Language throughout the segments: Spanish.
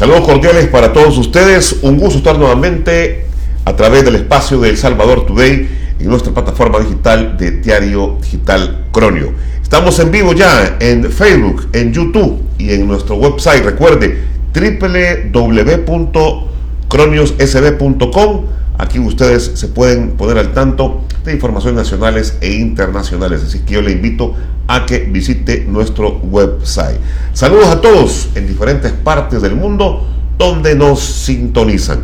Saludos cordiales para todos ustedes. Un gusto estar nuevamente a través del espacio de El Salvador Today en nuestra plataforma digital de Diario Digital Cronio. Estamos en vivo ya en Facebook, en YouTube y en nuestro website. Recuerde www.croniossb.com. Aquí ustedes se pueden poner al tanto de informaciones nacionales e internacionales. Así que yo le invito a que visite nuestro website. Saludos a todos en diferentes partes del mundo donde nos sintonizan.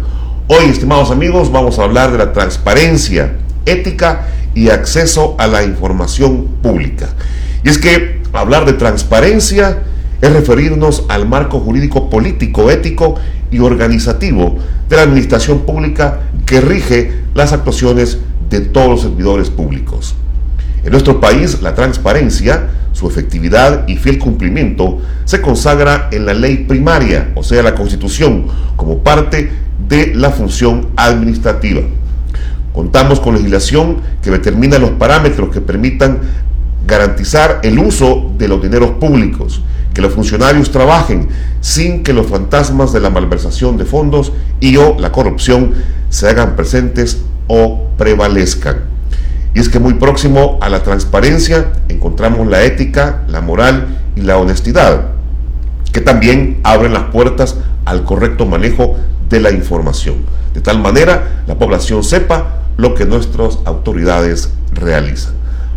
Hoy, estimados amigos, vamos a hablar de la transparencia, ética y acceso a la información pública. Y es que hablar de transparencia es referirnos al marco jurídico, político, ético y organizativo de la administración pública que rige las actuaciones de todos los servidores públicos. En nuestro país, la transparencia, su efectividad y fiel cumplimiento se consagra en la ley primaria, o sea, la Constitución, como parte de la función administrativa. Contamos con legislación que determina los parámetros que permitan garantizar el uso de los dineros públicos, que los funcionarios trabajen sin que los fantasmas de la malversación de fondos y o la corrupción se hagan presentes o prevalezcan. Y es que muy próximo a la transparencia encontramos la ética, la moral y la honestidad, que también abren las puertas al correcto manejo de la información. De tal manera, la población sepa lo que nuestras autoridades realizan.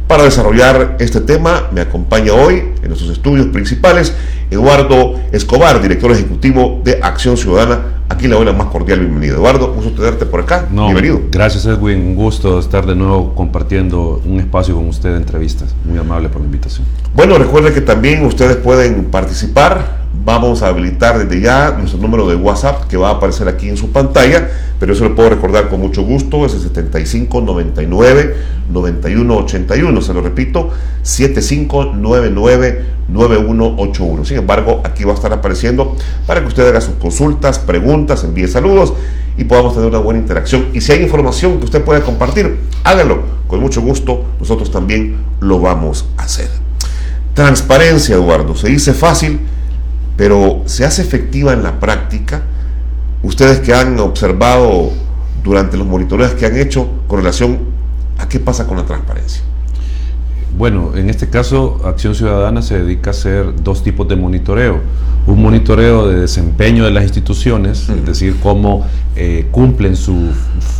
Para desarrollar este tema, me acompaña hoy en nuestros estudios principales Eduardo Escobar, director ejecutivo de Acción Ciudadana. Aquí le doy la más cordial bienvenida. Eduardo, gusto tenerte por acá. Bienvenido. Gracias, Edwin. Un gusto estar de nuevo compartiendo un espacio con usted de entrevistas. Muy amable por la invitación. Bueno, recuerden que también ustedes pueden participar. Vamos a habilitar desde ya nuestro número de WhatsApp que va a aparecer aquí en su pantalla, pero eso lo puedo recordar con mucho gusto. Es el 7599-9181. Se lo repito, 7599-9181. Sin embargo, aquí va a estar apareciendo para que usted haga sus consultas, preguntas, envíe saludos y podamos tener una buena interacción. Y si hay información que usted pueda compartir, hágalo. Con mucho gusto, nosotros también lo vamos a hacer. Transparencia, Eduardo, se dice fácil, pero ¿se hace efectiva en la práctica? Ustedes que han observado durante los monitoreos que han hecho con relación a qué pasa con la transparencia. Bueno, en este caso, Acción Ciudadana se dedica a hacer dos tipos de monitoreo. Un monitoreo de desempeño de las instituciones, es decir, cómo cumplen su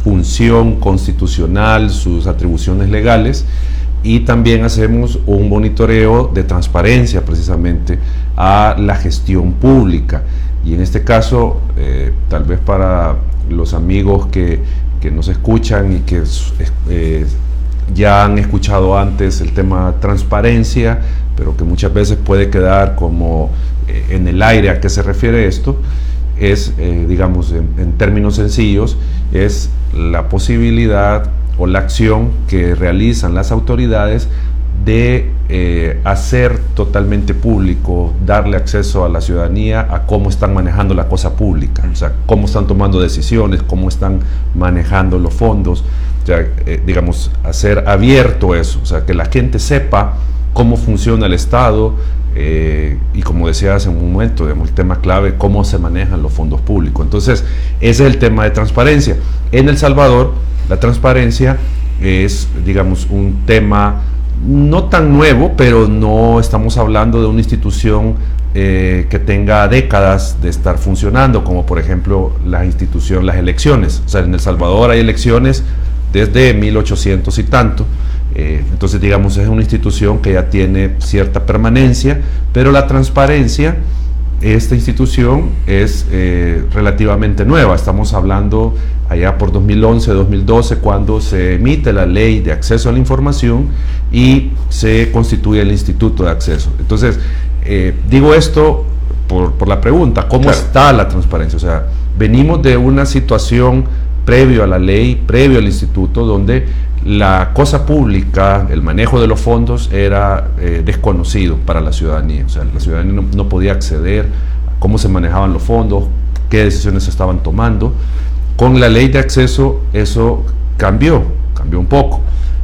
función constitucional, sus atribuciones legales, y también hacemos un monitoreo de transparencia precisamente a la gestión pública. Y en este caso, tal vez para los amigos que nos escuchan y que ya han escuchado antes el tema transparencia, pero que muchas veces puede quedar como en el aire a qué se refiere esto, es, digamos, en términos sencillos, es la posibilidad o la acción que realizan las autoridades de hacer totalmente público, darle acceso a la ciudadanía a cómo están manejando la cosa pública, o sea, cómo están tomando decisiones, cómo están manejando los fondos, o sea, digamos, hacer abierto eso, o sea, que la gente sepa cómo funciona el Estado y como decía hace un momento, digamos, el tema clave, cómo se manejan los fondos públicos. Entonces, ese es el tema de transparencia. En El Salvador, la transparencia es, digamos, un tema no tan nuevo, pero no estamos hablando de una institución que tenga décadas de estar funcionando, como por ejemplo las elecciones. O sea, en El Salvador hay elecciones desde 1800 y tanto. Entonces, digamos, es una institución que ya tiene cierta permanencia, pero la transparencia, esta institución es relativamente nueva. Estamos hablando allá por 2011, 2012, cuando se emite la ley de acceso a la información y se constituye el Instituto de Acceso. Entonces, digo esto por la pregunta, ¿cómo está la transparencia? O sea, venimos de una situación previo a la ley, previo al instituto, donde la cosa pública, el manejo de los fondos era desconocido para la ciudadanía. O sea, la ciudadanía no podía acceder a cómo se manejaban los fondos, qué decisiones se estaban tomando. Con la ley de acceso eso cambió un poco.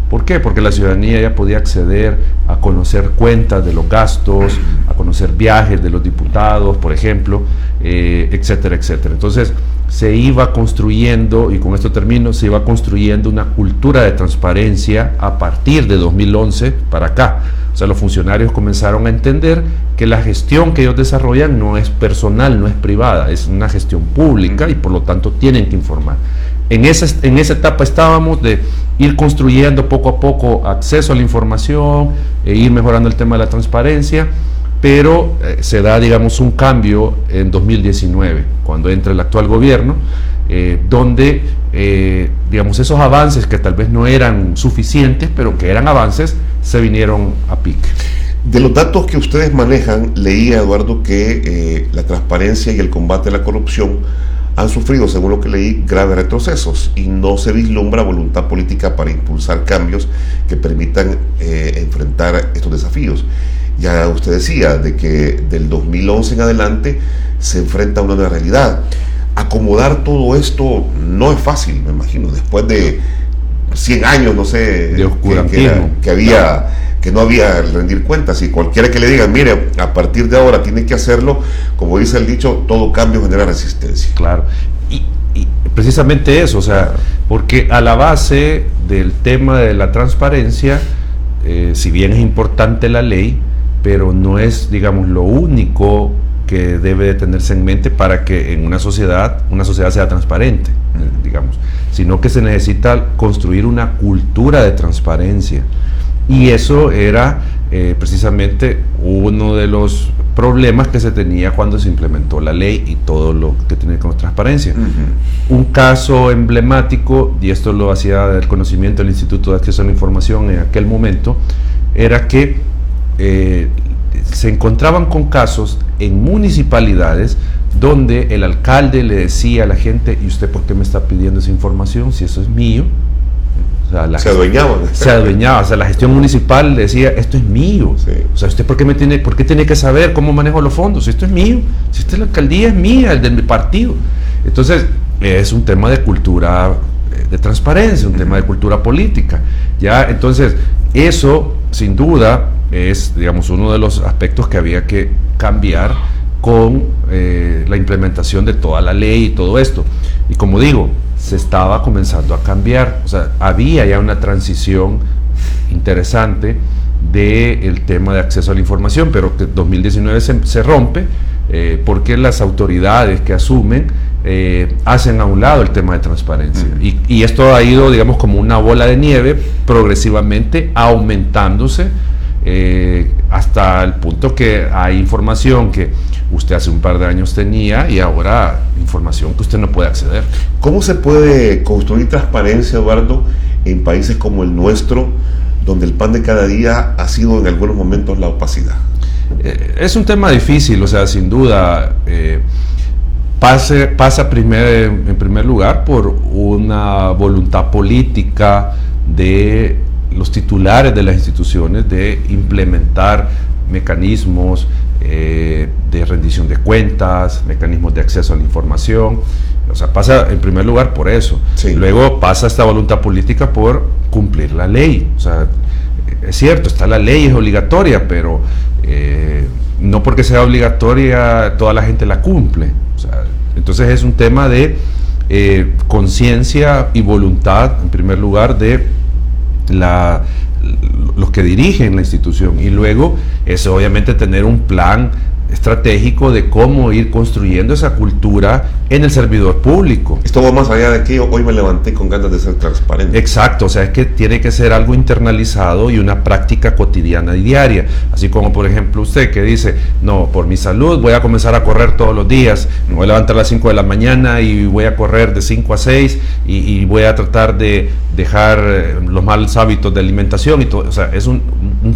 ¿Por qué? Porque la ciudadanía ya podía acceder a conocer cuentas de los gastos, a conocer viajes de los diputados, por ejemplo, etcétera, etcétera. Entonces, se iba construyendo, y con esto termino, se iba construyendo una cultura de transparencia a partir de 2011 para acá. O sea, los funcionarios comenzaron a entender que la gestión que ellos desarrollan no es personal, no es privada, es una gestión pública y por lo tanto tienen que informar. En esa etapa estábamos de ir construyendo poco a poco acceso a la información, ir mejorando el tema de la transparencia, pero se da, digamos, un cambio en 2019, cuando entra el actual gobierno, donde, digamos, esos avances que tal vez no eran suficientes, pero que eran avances, se vinieron a pique. De los datos que ustedes manejan, leía, Eduardo, que la transparencia y el combate a la corrupción han sufrido, según lo que leí, graves retrocesos y no se vislumbra voluntad política para impulsar cambios que permitan enfrentar estos desafíos. Ya usted decía de que del 2011 en adelante se enfrenta a una nueva realidad. Acomodar todo esto no es fácil, me imagino, después de 100 años, no sé, de oscurantismo, que no había rendir cuentas, y cualquiera que le diga, mire, a partir de ahora tiene que hacerlo, como dice el dicho, todo cambio genera resistencia. Claro, y precisamente eso, o sea, porque a la base del tema de la transparencia, si bien es importante la ley, pero no es, digamos, lo único que debe de tenerse en mente para que en una sociedad sea transparente, digamos, sino que se necesita construir una cultura de transparencia. Y eso era precisamente uno de los problemas que se tenía cuando se implementó la ley y todo lo que tiene con transparencia. Un caso emblemático, y esto lo hacía del conocimiento del Instituto de Acceso a la Información en aquel momento, era que se encontraban con casos en municipalidades donde el alcalde le decía a la gente, ¿y usted por qué me está pidiendo esa información si eso es mío? O sea, se adueñaba, o sea, la gestión municipal decía, esto es mío, sí. O sea, ¿usted por qué tiene que saber cómo manejo los fondos? Si esto es mío, si esta la alcaldía es mía, el de mi partido. Entonces, es un tema de cultura de transparencia, un tema de cultura política, ¿ya? Entonces, eso, sin duda, es, digamos, uno de los aspectos que había que cambiar con la implementación de toda la ley y todo esto. Y como digo, se estaba comenzando a cambiar, o sea, había ya una transición interesante del tema de acceso a la información, pero que 2019 se rompe porque las autoridades que asumen hacen a un lado el tema de transparencia. Y esto ha ido, digamos, como una bola de nieve, progresivamente aumentándose hasta el punto que hay información que usted hace un par de años tenía y ahora información que usted no puede acceder. ¿Cómo se puede construir transparencia, Eduardo, en países como el nuestro, donde el pan de cada día ha sido en algunos momentos la opacidad? Es un tema difícil, o sea, sin duda pasa en primer lugar por una voluntad política de los titulares de las instituciones de implementar mecanismos de rendición de cuentas, mecanismos de acceso a la información. O sea, pasa en primer lugar por eso. Sí. Luego pasa esta voluntad política por cumplir la ley. O sea, es cierto, está la ley, es obligatoria, pero no porque sea obligatoria toda la gente la cumple. O sea, entonces es un tema de conciencia y voluntad, en primer lugar, de los que dirigen la institución, y luego es obviamente tener un plan estratégico de cómo ir construyendo esa cultura en el servidor público. Esto va más allá de que hoy me levanté con ganas de ser transparente. Exacto, o sea, es que tiene que ser algo internalizado y una práctica cotidiana y diaria, así como por ejemplo usted que dice, no, por mi salud voy a comenzar a correr todos los días, me voy a levantar a las 5 de la mañana y voy a correr de 5 a 6 y voy a tratar de dejar los malos hábitos de alimentación y todo. O sea, es un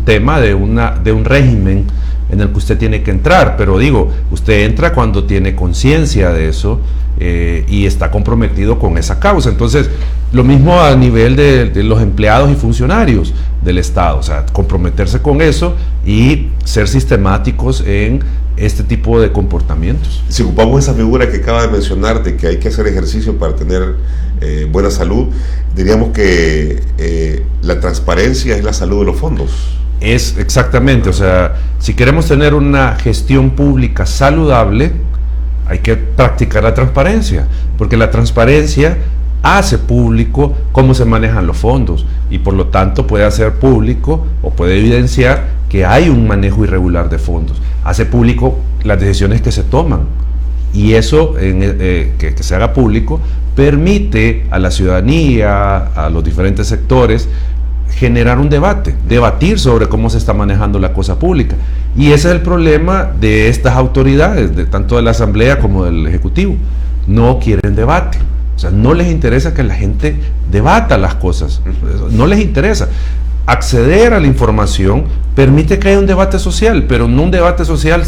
tema de un régimen en el que usted tiene que entrar, pero digo, usted entra cuando tiene conciencia de eso y está comprometido con esa causa. Entonces, lo mismo a nivel de los empleados y funcionarios del Estado, o sea, comprometerse con eso y ser sistemáticos en este tipo de comportamientos. Si ocupamos esa figura que acaba de mencionar de que hay que hacer ejercicio para tener buena salud, diríamos que la transparencia es la salud de los fondos. Es exactamente, o sea, si queremos tener una gestión pública saludable, hay que practicar la transparencia, porque la transparencia hace público cómo se manejan los fondos y por lo tanto puede hacer público o puede evidenciar que hay un manejo irregular de fondos, hace público las decisiones que se toman y eso que se haga público permite a la ciudadanía, a los diferentes sectores generar un debate, debatir sobre cómo se está manejando la cosa pública. Y ese es el problema de estas autoridades, tanto de la Asamblea como del Ejecutivo. No quieren debate. O sea, no les interesa que la gente debata las cosas. No les interesa. Acceder a la información permite que haya un debate social, pero no un debate social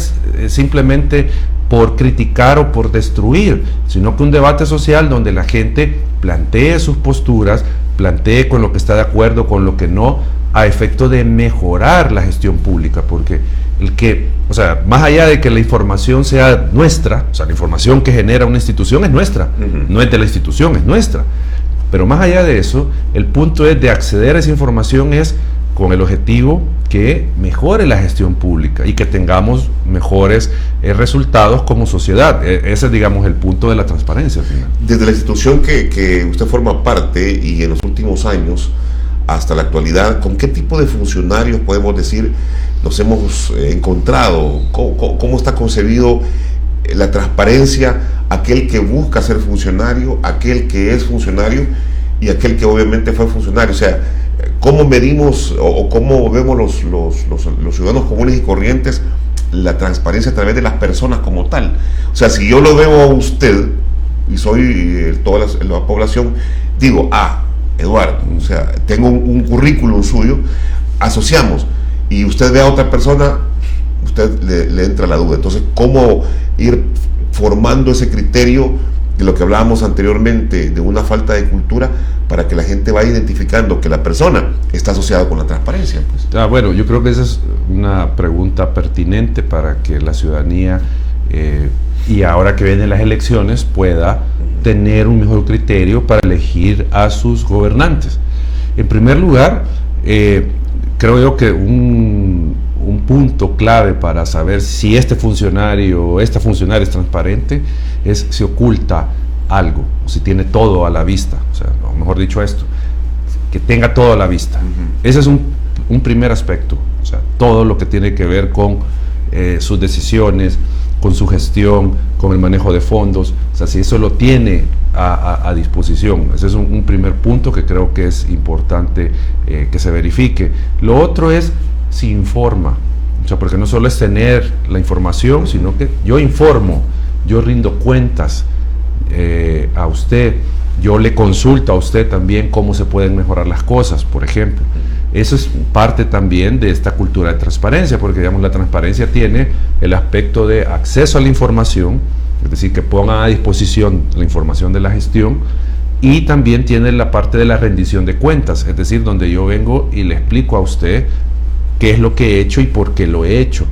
simplemente por criticar o por destruir, sino que un debate social donde la gente plantee sus posturas, plantee con lo que está de acuerdo, con lo que no, a efecto de mejorar la gestión pública, porque o sea, más allá de que la información sea nuestra, o sea, la información que genera una institución es nuestra, no es de la institución, es nuestra, pero más allá de eso, el punto es de acceder a esa información es con el objetivo que mejore la gestión pública y que tengamos mejores resultados como sociedad. Ese es, digamos, el punto de la transparencia al final. Desde la institución que usted forma parte y en los últimos años hasta la actualidad, ¿con qué tipo de funcionarios podemos decir nos hemos encontrado? ¿Cómo está concebido la transparencia? Aquel que busca ser funcionario, aquel que es funcionario y aquel que obviamente fue funcionario. O sea, ¿cómo medimos o cómo vemos los ciudadanos comunes y corrientes la transparencia a través de las personas como tal? O sea, si yo lo veo a usted y soy toda la población, digo, Eduardo, o sea, tengo un currículum suyo, asociamos, y usted ve a otra persona, usted le entra la duda. Entonces, ¿cómo ir formando ese criterio de lo que hablábamos anteriormente, de una falta de cultura, para que la gente vaya identificando que la persona está asociada con la transparencia? Pues. Bueno, yo creo que esa es una pregunta pertinente para que la ciudadanía, y ahora que vienen las elecciones, pueda tener un mejor criterio para elegir a sus gobernantes. En primer lugar, creo yo que un punto clave para saber si este funcionario o esta funcionaria es transparente es si oculta algo, o si tiene todo a la vista, o sea, o mejor dicho esto, que tenga todo a la vista. Ese es un primer aspecto, o sea, todo lo que tiene que ver con sus decisiones, con su gestión, con el manejo de fondos, o sea, si eso lo tiene a disposición. Ese es un primer punto que creo que es importante que se verifique. Lo otro es si informa, o sea, porque no solo es tener la información, sino que yo informo, yo rindo cuentas a usted, yo le consulto a usted también cómo se pueden mejorar las cosas, por ejemplo. Eso es parte también de esta cultura de transparencia, porque digamos la transparencia tiene el aspecto de acceso a la información, es decir, que pongan a disposición la información de la gestión, y también tiene la parte de la rendición de cuentas, es decir, donde yo vengo y le explico a usted qué es lo que he hecho y por qué lo he hecho,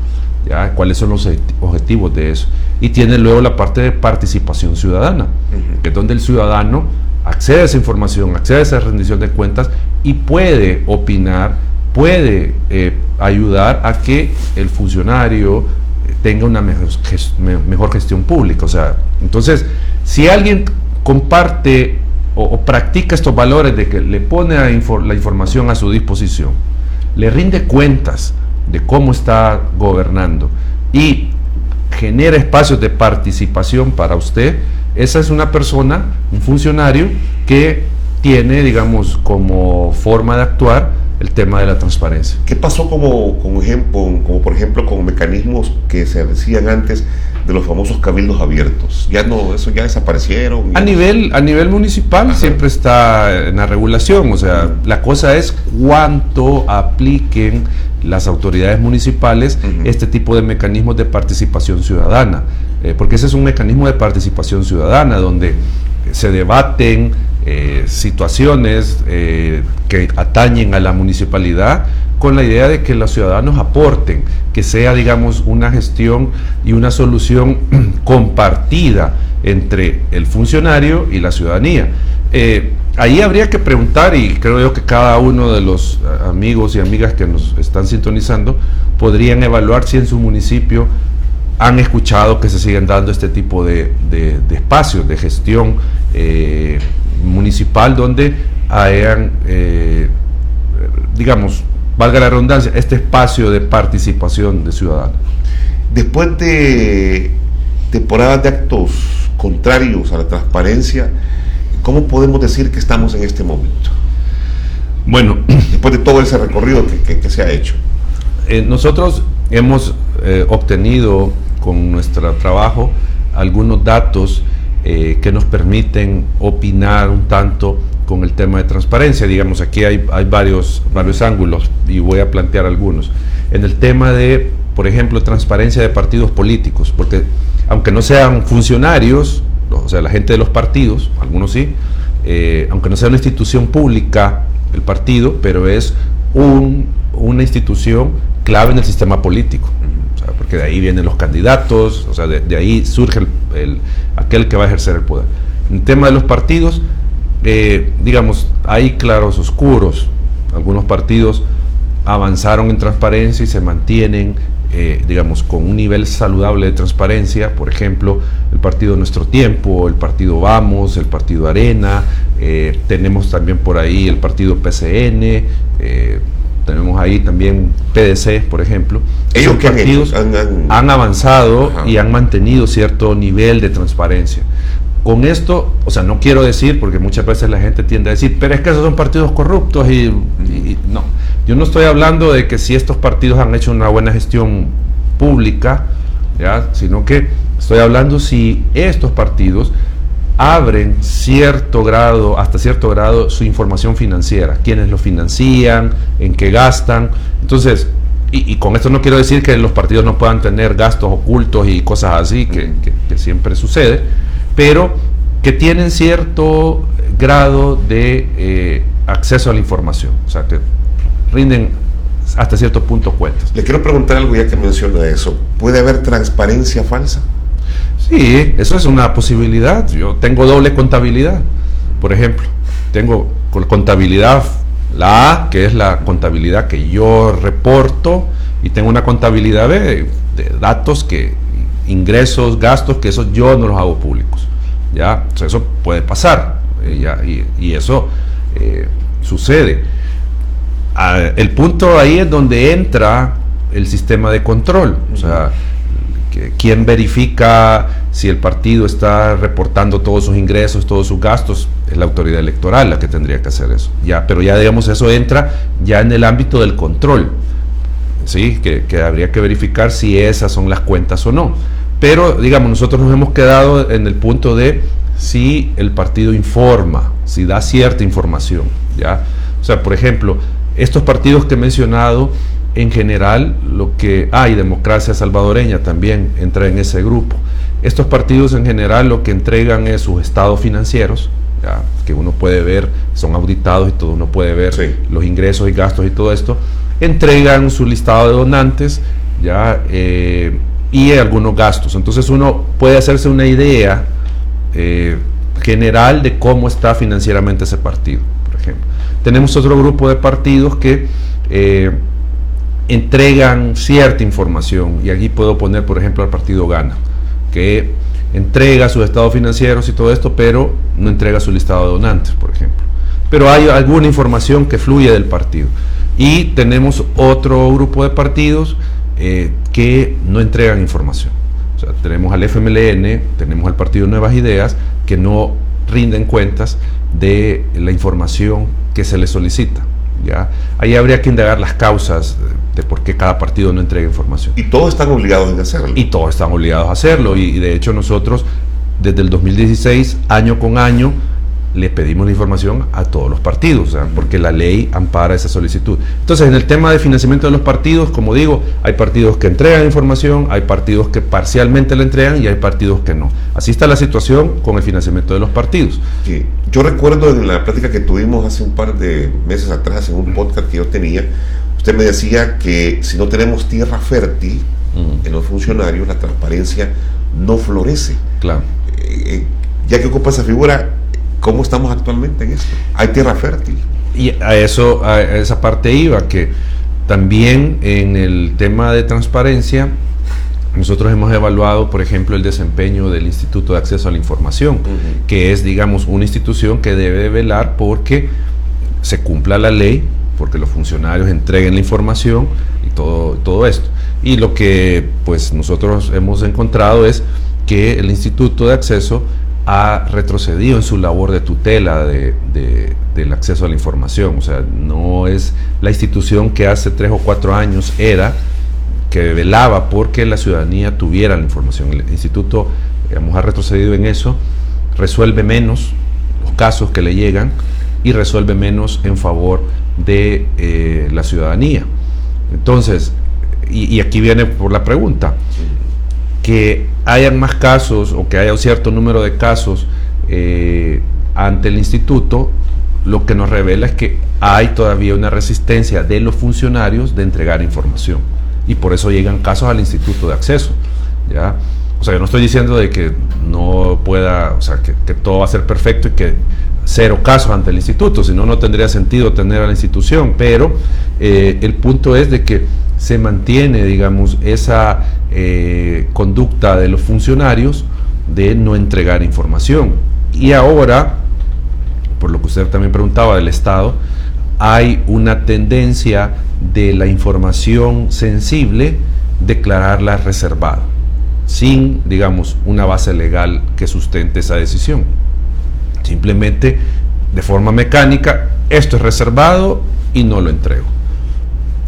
¿ya? Cuáles son los objetivos de eso. Y tiene luego la parte de participación ciudadana, que es donde el ciudadano accede a esa información, accede a esa rendición de cuentas y puede opinar, puede ayudar a que el funcionario tenga una mejor gestión pública. O sea, entonces, si alguien comparte o practica estos valores de que le pone la información a su disposición, le rinde cuentas de cómo está gobernando y genera espacios de participación para usted, esa es una persona, un funcionario que tiene, digamos, como forma de actuar el tema de la transparencia. ¿Qué pasó como por ejemplo con mecanismos que se decían antes de los famosos cabildos abiertos? Eso ya desaparecieron. A nivel municipal siempre está en la regulación, o sea, la cosa es cuánto apliquen las autoridades municipales este tipo de mecanismos de participación ciudadana, porque ese es un mecanismo de participación ciudadana donde se debaten situaciones que atañen a la municipalidad con la idea de que los ciudadanos aporten, que sea, digamos, una gestión y una solución compartida entre el funcionario y la ciudadanía. ahí habría que preguntar, y creo yo que cada uno de los amigos y amigas que nos están sintonizando podrían evaluar si en su municipio han escuchado que se siguen dando este tipo de espacios de gestión municipal donde hayan, digamos, valga la redundancia, este espacio de participación de ciudadanos. Después de temporadas de actos contrarios a la transparencia, ¿cómo podemos decir que estamos en este momento? Bueno, después de todo ese recorrido que se ha hecho. Nosotros hemos obtenido con nuestro trabajo algunos datos que nos permiten opinar un tanto con el tema de transparencia. Digamos, aquí hay varios ángulos y voy a plantear algunos. En el tema de, por ejemplo, transparencia de partidos políticos, porque aunque no sean funcionarios, o sea, la gente de los partidos, algunos sí, aunque no sea una institución pública el partido, pero es una institución clave en el sistema político, o sea, porque de ahí vienen los candidatos, o sea, de ahí surge aquel que va a ejercer el poder. En el tema de los partidos, digamos, hay claros oscuros. Algunos partidos avanzaron en transparencia y se mantienen, digamos, con un nivel saludable de transparencia. Por ejemplo, el partido Nuestro Tiempo, el partido Vamos, el partido Arena, tenemos también por ahí el partido PCN, tenemos ahí también PDC, por ejemplo. Ellos que partidos han avanzado, ajá, y han mantenido cierto nivel de transparencia. Con esto, o sea, no quiero decir, porque muchas veces la gente tiende a decir, pero es que esos son partidos corruptos y no. Yo no estoy hablando de que si estos partidos han hecho una buena gestión pública, ¿ya? Sino que estoy hablando si estos partidos abren hasta cierto grado su información financiera, quiénes lo financian, en qué gastan. Entonces, y con esto no quiero decir que los partidos no puedan tener gastos ocultos y cosas así, que siempre sucede, pero que tienen cierto grado de acceso a la información, o sea, que rinden hasta cierto punto cuentas. Le quiero preguntar algo ya que menciona eso. ¿Puede haber transparencia falsa? Sí, eso es una posibilidad. Yo tengo doble contabilidad, por ejemplo. Tengo contabilidad, la A, que es la contabilidad que yo reporto, y tengo una contabilidad B, de datos ingresos, gastos, que eso yo no los hago públicos. ¿Ya? O sea, eso puede pasar, y eso sucede. El punto ahí es donde entra el sistema de control, o sea, ¿quién verifica si el partido está reportando todos sus ingresos, todos sus gastos? Es la autoridad electoral la que tendría que hacer eso. Pero ya, digamos, eso entra ya en el ámbito del control, ¿sí? Que habría que verificar si esas son las cuentas o no. Pero, digamos, nosotros nos hemos quedado en el punto de si el partido informa, si da cierta información, ¿ya? O sea, por ejemplo, estos partidos que he mencionado, en general, y Democracia Salvadoreña también entra en ese grupo. Estos partidos en general lo que entregan es sus estados financieros, ¿ya? Que uno puede ver, son auditados y todo, uno puede ver, sí, los ingresos y gastos y todo esto. Entregan su listado de donantes, ¿ya? Y algunos gastos. Entonces uno puede hacerse una idea general de cómo está financieramente ese partido, por ejemplo. Tenemos otro grupo de partidos que entregan cierta información, y aquí puedo poner, por ejemplo, al partido Gana, que entrega sus estados financieros y todo esto, pero no entrega su listado de donantes, por ejemplo. Pero hay alguna información que fluye del partido. Y tenemos otro grupo de partidos que no entregan información. O sea, tenemos al FMLN, tenemos al partido Nuevas Ideas, que no rinden cuentas de la información que se les solicita, ¿ya? Ahí habría que indagar las causas de por qué cada partido no entrega información. Y todos están obligados a hacerlo. Y todos están obligados a hacerlo, y de hecho nosotros desde el 2016, año con año, le pedimos la información a todos los partidos, ¿sabes? Porque la ley ampara esa solicitud. Entonces, en el tema de financiamiento de los partidos, como digo, hay partidos que entregan información, hay partidos que parcialmente la entregan y hay partidos que no. Así está la situación con el financiamiento de los partidos. Sí. Yo recuerdo en la plática que tuvimos hace un par de meses atrás, en un podcast que yo tenía, usted me decía que si no tenemos tierra fértil en los funcionarios, la transparencia no florece. Claro. Ya que ocupa esa figura, ¿Cómo estamos actualmente en esto? ¿Hay tierra fértil? Y a esa parte iba, que también en el tema de transparencia, nosotros hemos evaluado, por ejemplo, el desempeño del Instituto de Acceso a la Información, que es, digamos, una institución que debe velar porque se cumpla la ley, porque los funcionarios entreguen la información y todo esto. Y lo que pues nosotros hemos encontrado es que el Instituto de Acceso ha retrocedido en su labor de tutela del acceso a la información. O sea, no es la institución que hace 3 o 4 años era, que velaba porque la ciudadanía tuviera la información. El instituto, digamos, ha retrocedido en eso, resuelve menos los casos que le llegan y resuelve menos en favor de la ciudadanía. Entonces, y aquí viene por la pregunta, que hayan más casos o que haya un cierto número de casos ante el instituto, lo que nos revela es que hay todavía una resistencia de los funcionarios de entregar información, y por eso llegan casos al Instituto de Acceso, ¿ya? O sea, yo no estoy diciendo de que no pueda, o sea, que todo va a ser perfecto y que 0 casos ante el instituto, si no, no tendría sentido tener a la institución, pero el punto es de que se mantiene, digamos, esa conducta de los funcionarios de no entregar información. Y ahora, por lo que usted también preguntaba del Estado, hay una tendencia de la información sensible declararla reservada, sin, digamos, una base legal que sustente esa decisión. Simplemente, de forma mecánica, esto es reservado y no lo entrego.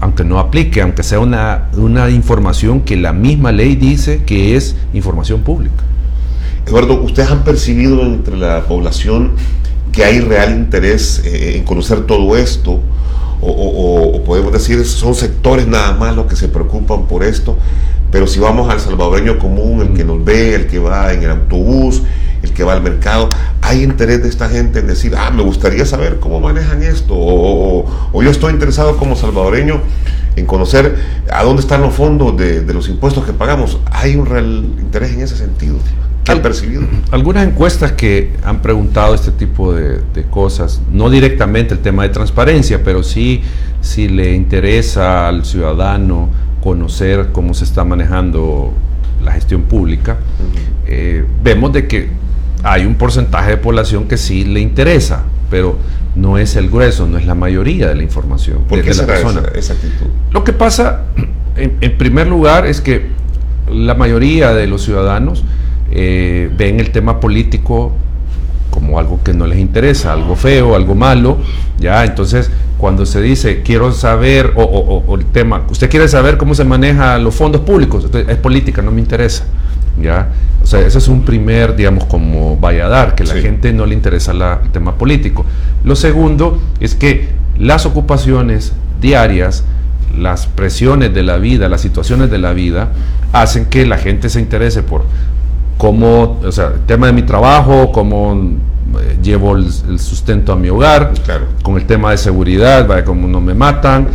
Aunque no aplique, aunque sea una información que la misma ley dice que es información pública. Eduardo, ¿ustedes han percibido entre la población que hay real interés en conocer todo esto? O podemos decir, son sectores nada más los que se preocupan por esto, pero si vamos al salvadoreño común, el que nos ve, el que va en el autobús, el que va al mercado, ¿hay interés de esta gente en decir, me gustaría saber cómo manejan esto? O yo estoy interesado como salvadoreño en conocer a dónde están los fondos de los impuestos que pagamos? ¿Hay un real interés en ese sentido? ¿Qué han percibido? Algunas encuestas que han preguntado este tipo de cosas, no directamente el tema de transparencia, pero sí, si le interesa al ciudadano conocer cómo se está manejando la gestión pública, vemos de que hay un porcentaje de población que sí le interesa, pero no es el grueso, no es la mayoría de la información. ¿Por qué será esa actitud? Lo que pasa, en primer lugar, es que la mayoría de los ciudadanos ven el tema político como algo que no les interesa, algo feo, algo malo, ya. Entonces, cuando se dice, quiero saber, o el tema, usted quiere saber cómo se manejan los fondos públicos, entonces, es política, no me interesa, ya. O sea, ese es un primer, digamos, como vaya a dar, que la gente no le interesa el tema político. Lo segundo es que las ocupaciones diarias, las presiones de la vida, las situaciones de la vida, hacen que la gente se interese por cómo, o sea, el tema de mi trabajo, cómo llevo el sustento a mi hogar, con el tema de seguridad, vaya, cómo no me matan.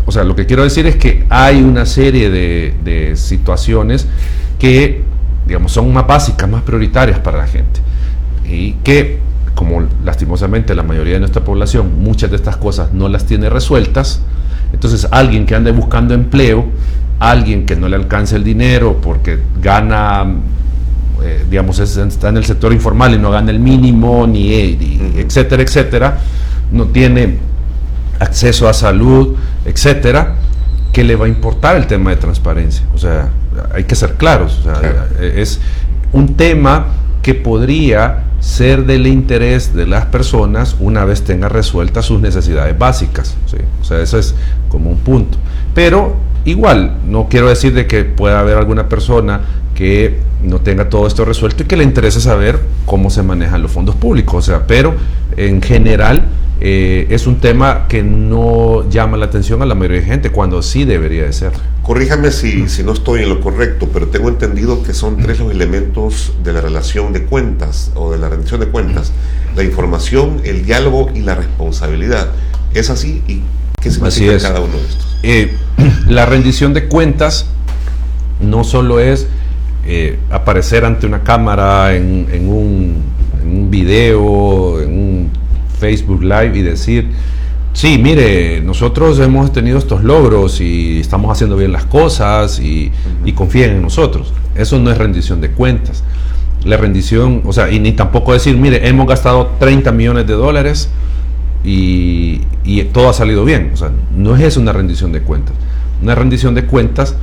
O sea, lo que quiero decir es que hay una serie de situaciones que, digamos, son más básicas, más prioritarias para la gente, y que, como lastimosamente la mayoría de nuestra población, muchas de estas cosas no las tiene resueltas. Entonces, alguien que ande buscando empleo, alguien que no le alcance el dinero porque gana, digamos, está en el sector informal y no gana el mínimo, etcétera, etcétera, no tiene acceso a salud, etcétera, ¿qué le va a importar el tema de transparencia? O sea, hay que ser claros. O sea, es un tema que podría ser del interés de las personas una vez tenga resueltas sus necesidades básicas, ¿sí? O sea, eso es como un punto. Pero igual, no quiero decir de que pueda haber alguna persona que no tenga todo esto resuelto y que le interese saber cómo se manejan los fondos públicos. O sea, pero en general es un tema que no llama la atención a la mayoría de gente, cuando sí debería de ser. Corríjame si no estoy en lo correcto, pero tengo entendido que son 3 los elementos de la relación de cuentas o de la rendición de cuentas: la información, el diálogo y la responsabilidad. ¿Es así? ¿Y qué significa cada uno de estos? La rendición de cuentas no solo es aparecer ante una cámara en un video video, en un Facebook Live y decir, sí, mire, nosotros hemos tenido estos logros y estamos haciendo bien las cosas y confíen en nosotros. Eso no es rendición de cuentas. La rendición, o sea, y ni tampoco decir, mire, hemos gastado 30 millones de dólares y todo ha salido bien. O sea, no es eso una rendición de cuentas. Una rendición de cuentas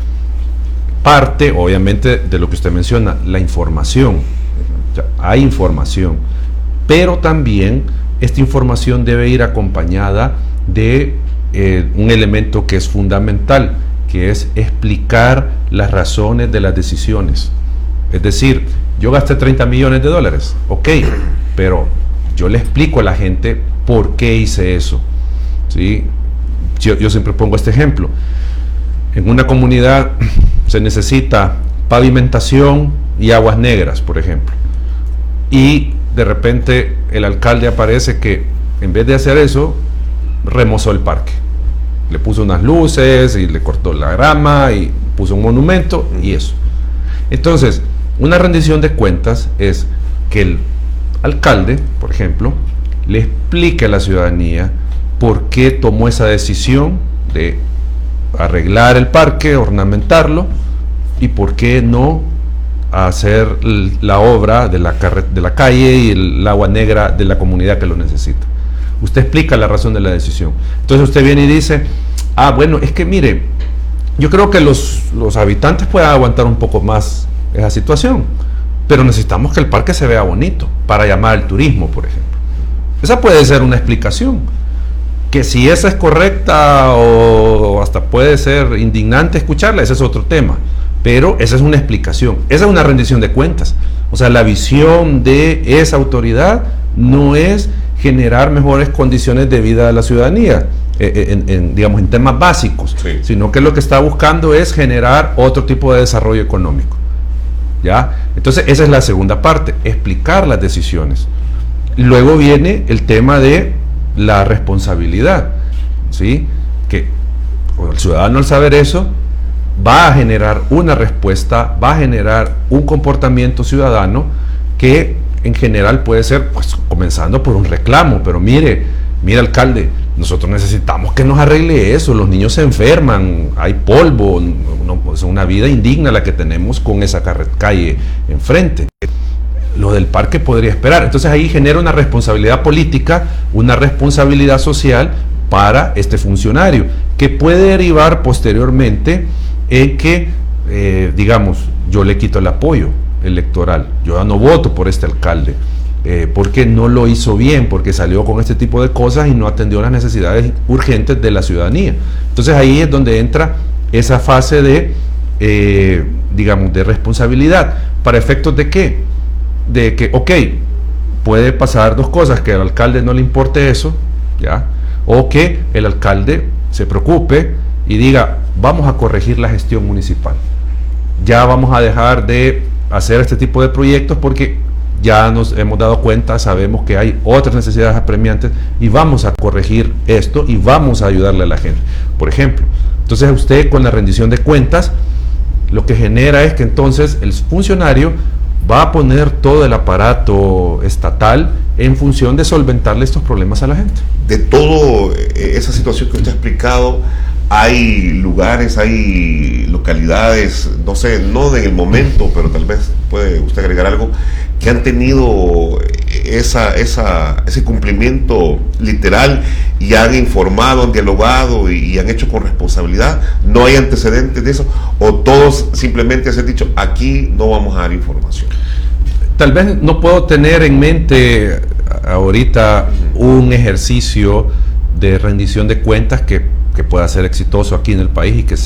parte, obviamente, de lo que usted menciona, la información. O sea, hay información, pero también esta información debe ir acompañada de un elemento que es fundamental, que es explicar las razones de las decisiones. Es decir, yo gasté 30 millones de dólares, ok, pero yo le explico a la gente por qué hice eso, ¿sí? Yo siempre pongo este ejemplo. En una comunidad se necesita pavimentación y aguas negras, por ejemplo, y de repente el alcalde aparece que en vez de hacer eso, remozó el parque, le puso unas luces y le cortó la grama y puso un monumento y eso. Entonces, una rendición de cuentas es que el alcalde, por ejemplo, le explique a la ciudadanía por qué tomó esa decisión de arreglar el parque, ornamentarlo, y por qué no hacer la obra de la calle y el agua negra de la comunidad que lo necesita. Usted explica la razón de la decisión. Entonces usted viene y dice, bueno, es que mire, yo creo que los habitantes puedan aguantar un poco más esa situación, pero necesitamos que el parque se vea bonito para llamar al turismo, por ejemplo. Esa puede ser una explicación, que si esa es correcta o hasta puede ser indignante escucharla, ese es otro tema, pero esa es una explicación, esa es una rendición de cuentas. O sea, la visión de esa autoridad no es generar mejores condiciones de vida de la ciudadanía, digamos, en temas básicos, sí, sino que lo que está buscando es generar otro tipo de desarrollo económico. ¿Ya? Entonces esa es la segunda parte, explicar las decisiones. Luego viene el tema de la responsabilidad, ¿sí? Que el ciudadano, al saber eso, va a generar una respuesta, va a generar un comportamiento ciudadano que en general puede ser, pues, comenzando por un reclamo, pero mire alcalde, nosotros necesitamos que nos arregle eso, los niños se enferman, hay polvo, es una vida indigna la que tenemos con esa calle enfrente. Lo del parque podría esperar. Entonces ahí genera una responsabilidad política, una responsabilidad social para este funcionario, que puede derivar posteriormente en que, digamos, yo le quito el apoyo electoral, yo ya no voto por este alcalde, porque no lo hizo bien, porque salió con este tipo de cosas y no atendió las necesidades urgentes de la ciudadanía. Entonces ahí es donde entra esa fase de, digamos, de responsabilidad. ¿Para efectos de qué? De que, ok, puede pasar dos cosas, que al alcalde no le importe eso, ¿ya? O que el alcalde se preocupe y diga, vamos a corregir la gestión municipal, ya vamos a dejar de hacer este tipo de proyectos porque ya nos hemos dado cuenta, sabemos que hay otras necesidades apremiantes y vamos a corregir esto y vamos a ayudarle a la gente, por ejemplo. Entonces usted, con la rendición de cuentas, lo que genera es que entonces el funcionario va a poner todo el aparato estatal en función de solventarle estos problemas a la gente. De toda esa situación que usted ha explicado, hay lugares, hay localidades, no sé, no en el momento, pero tal vez puede usted agregar algo, que han tenido ese cumplimiento literal y han informado, han dialogado y han hecho con responsabilidad. ¿No hay antecedentes de eso? ¿O todos simplemente se han dicho, aquí no vamos a dar información? Tal vez no puedo tener en mente ahorita un ejercicio de rendición de cuentas que pueda ser exitoso aquí en el país y que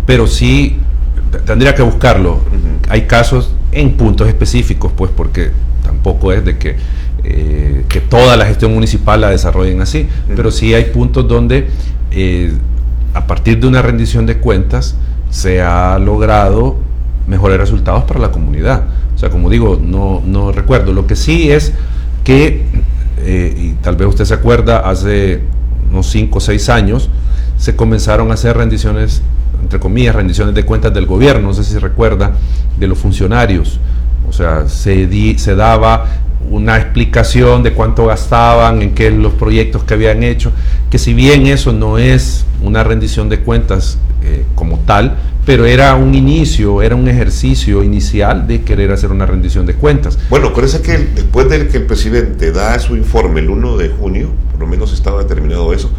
pero sí tendría que buscarlo. Hay casos en puntos específicos, pues, porque tampoco es de que toda la gestión municipal la desarrollen así, pero sí hay puntos donde a partir de una rendición de cuentas se ha logrado mejores resultados para la comunidad. O sea, como digo, no recuerdo. Lo que sí es que, y tal vez usted se acuerda, hace unos 5 o 6 años se comenzaron a hacer rendiciones, entre comillas, rendiciones de cuentas del gobierno, no sé si se recuerda, de los funcionarios, O sea, se daba una explicación de cuánto gastaban, en qué los proyectos que habían hecho, que si bien eso no es una rendición de cuentas como tal, pero era un inicio, era un ejercicio inicial de querer hacer una rendición de cuentas. Bueno, acuérdense que después de que el presidente da su informe el 1 de junio, por lo menos estaba determinado eso,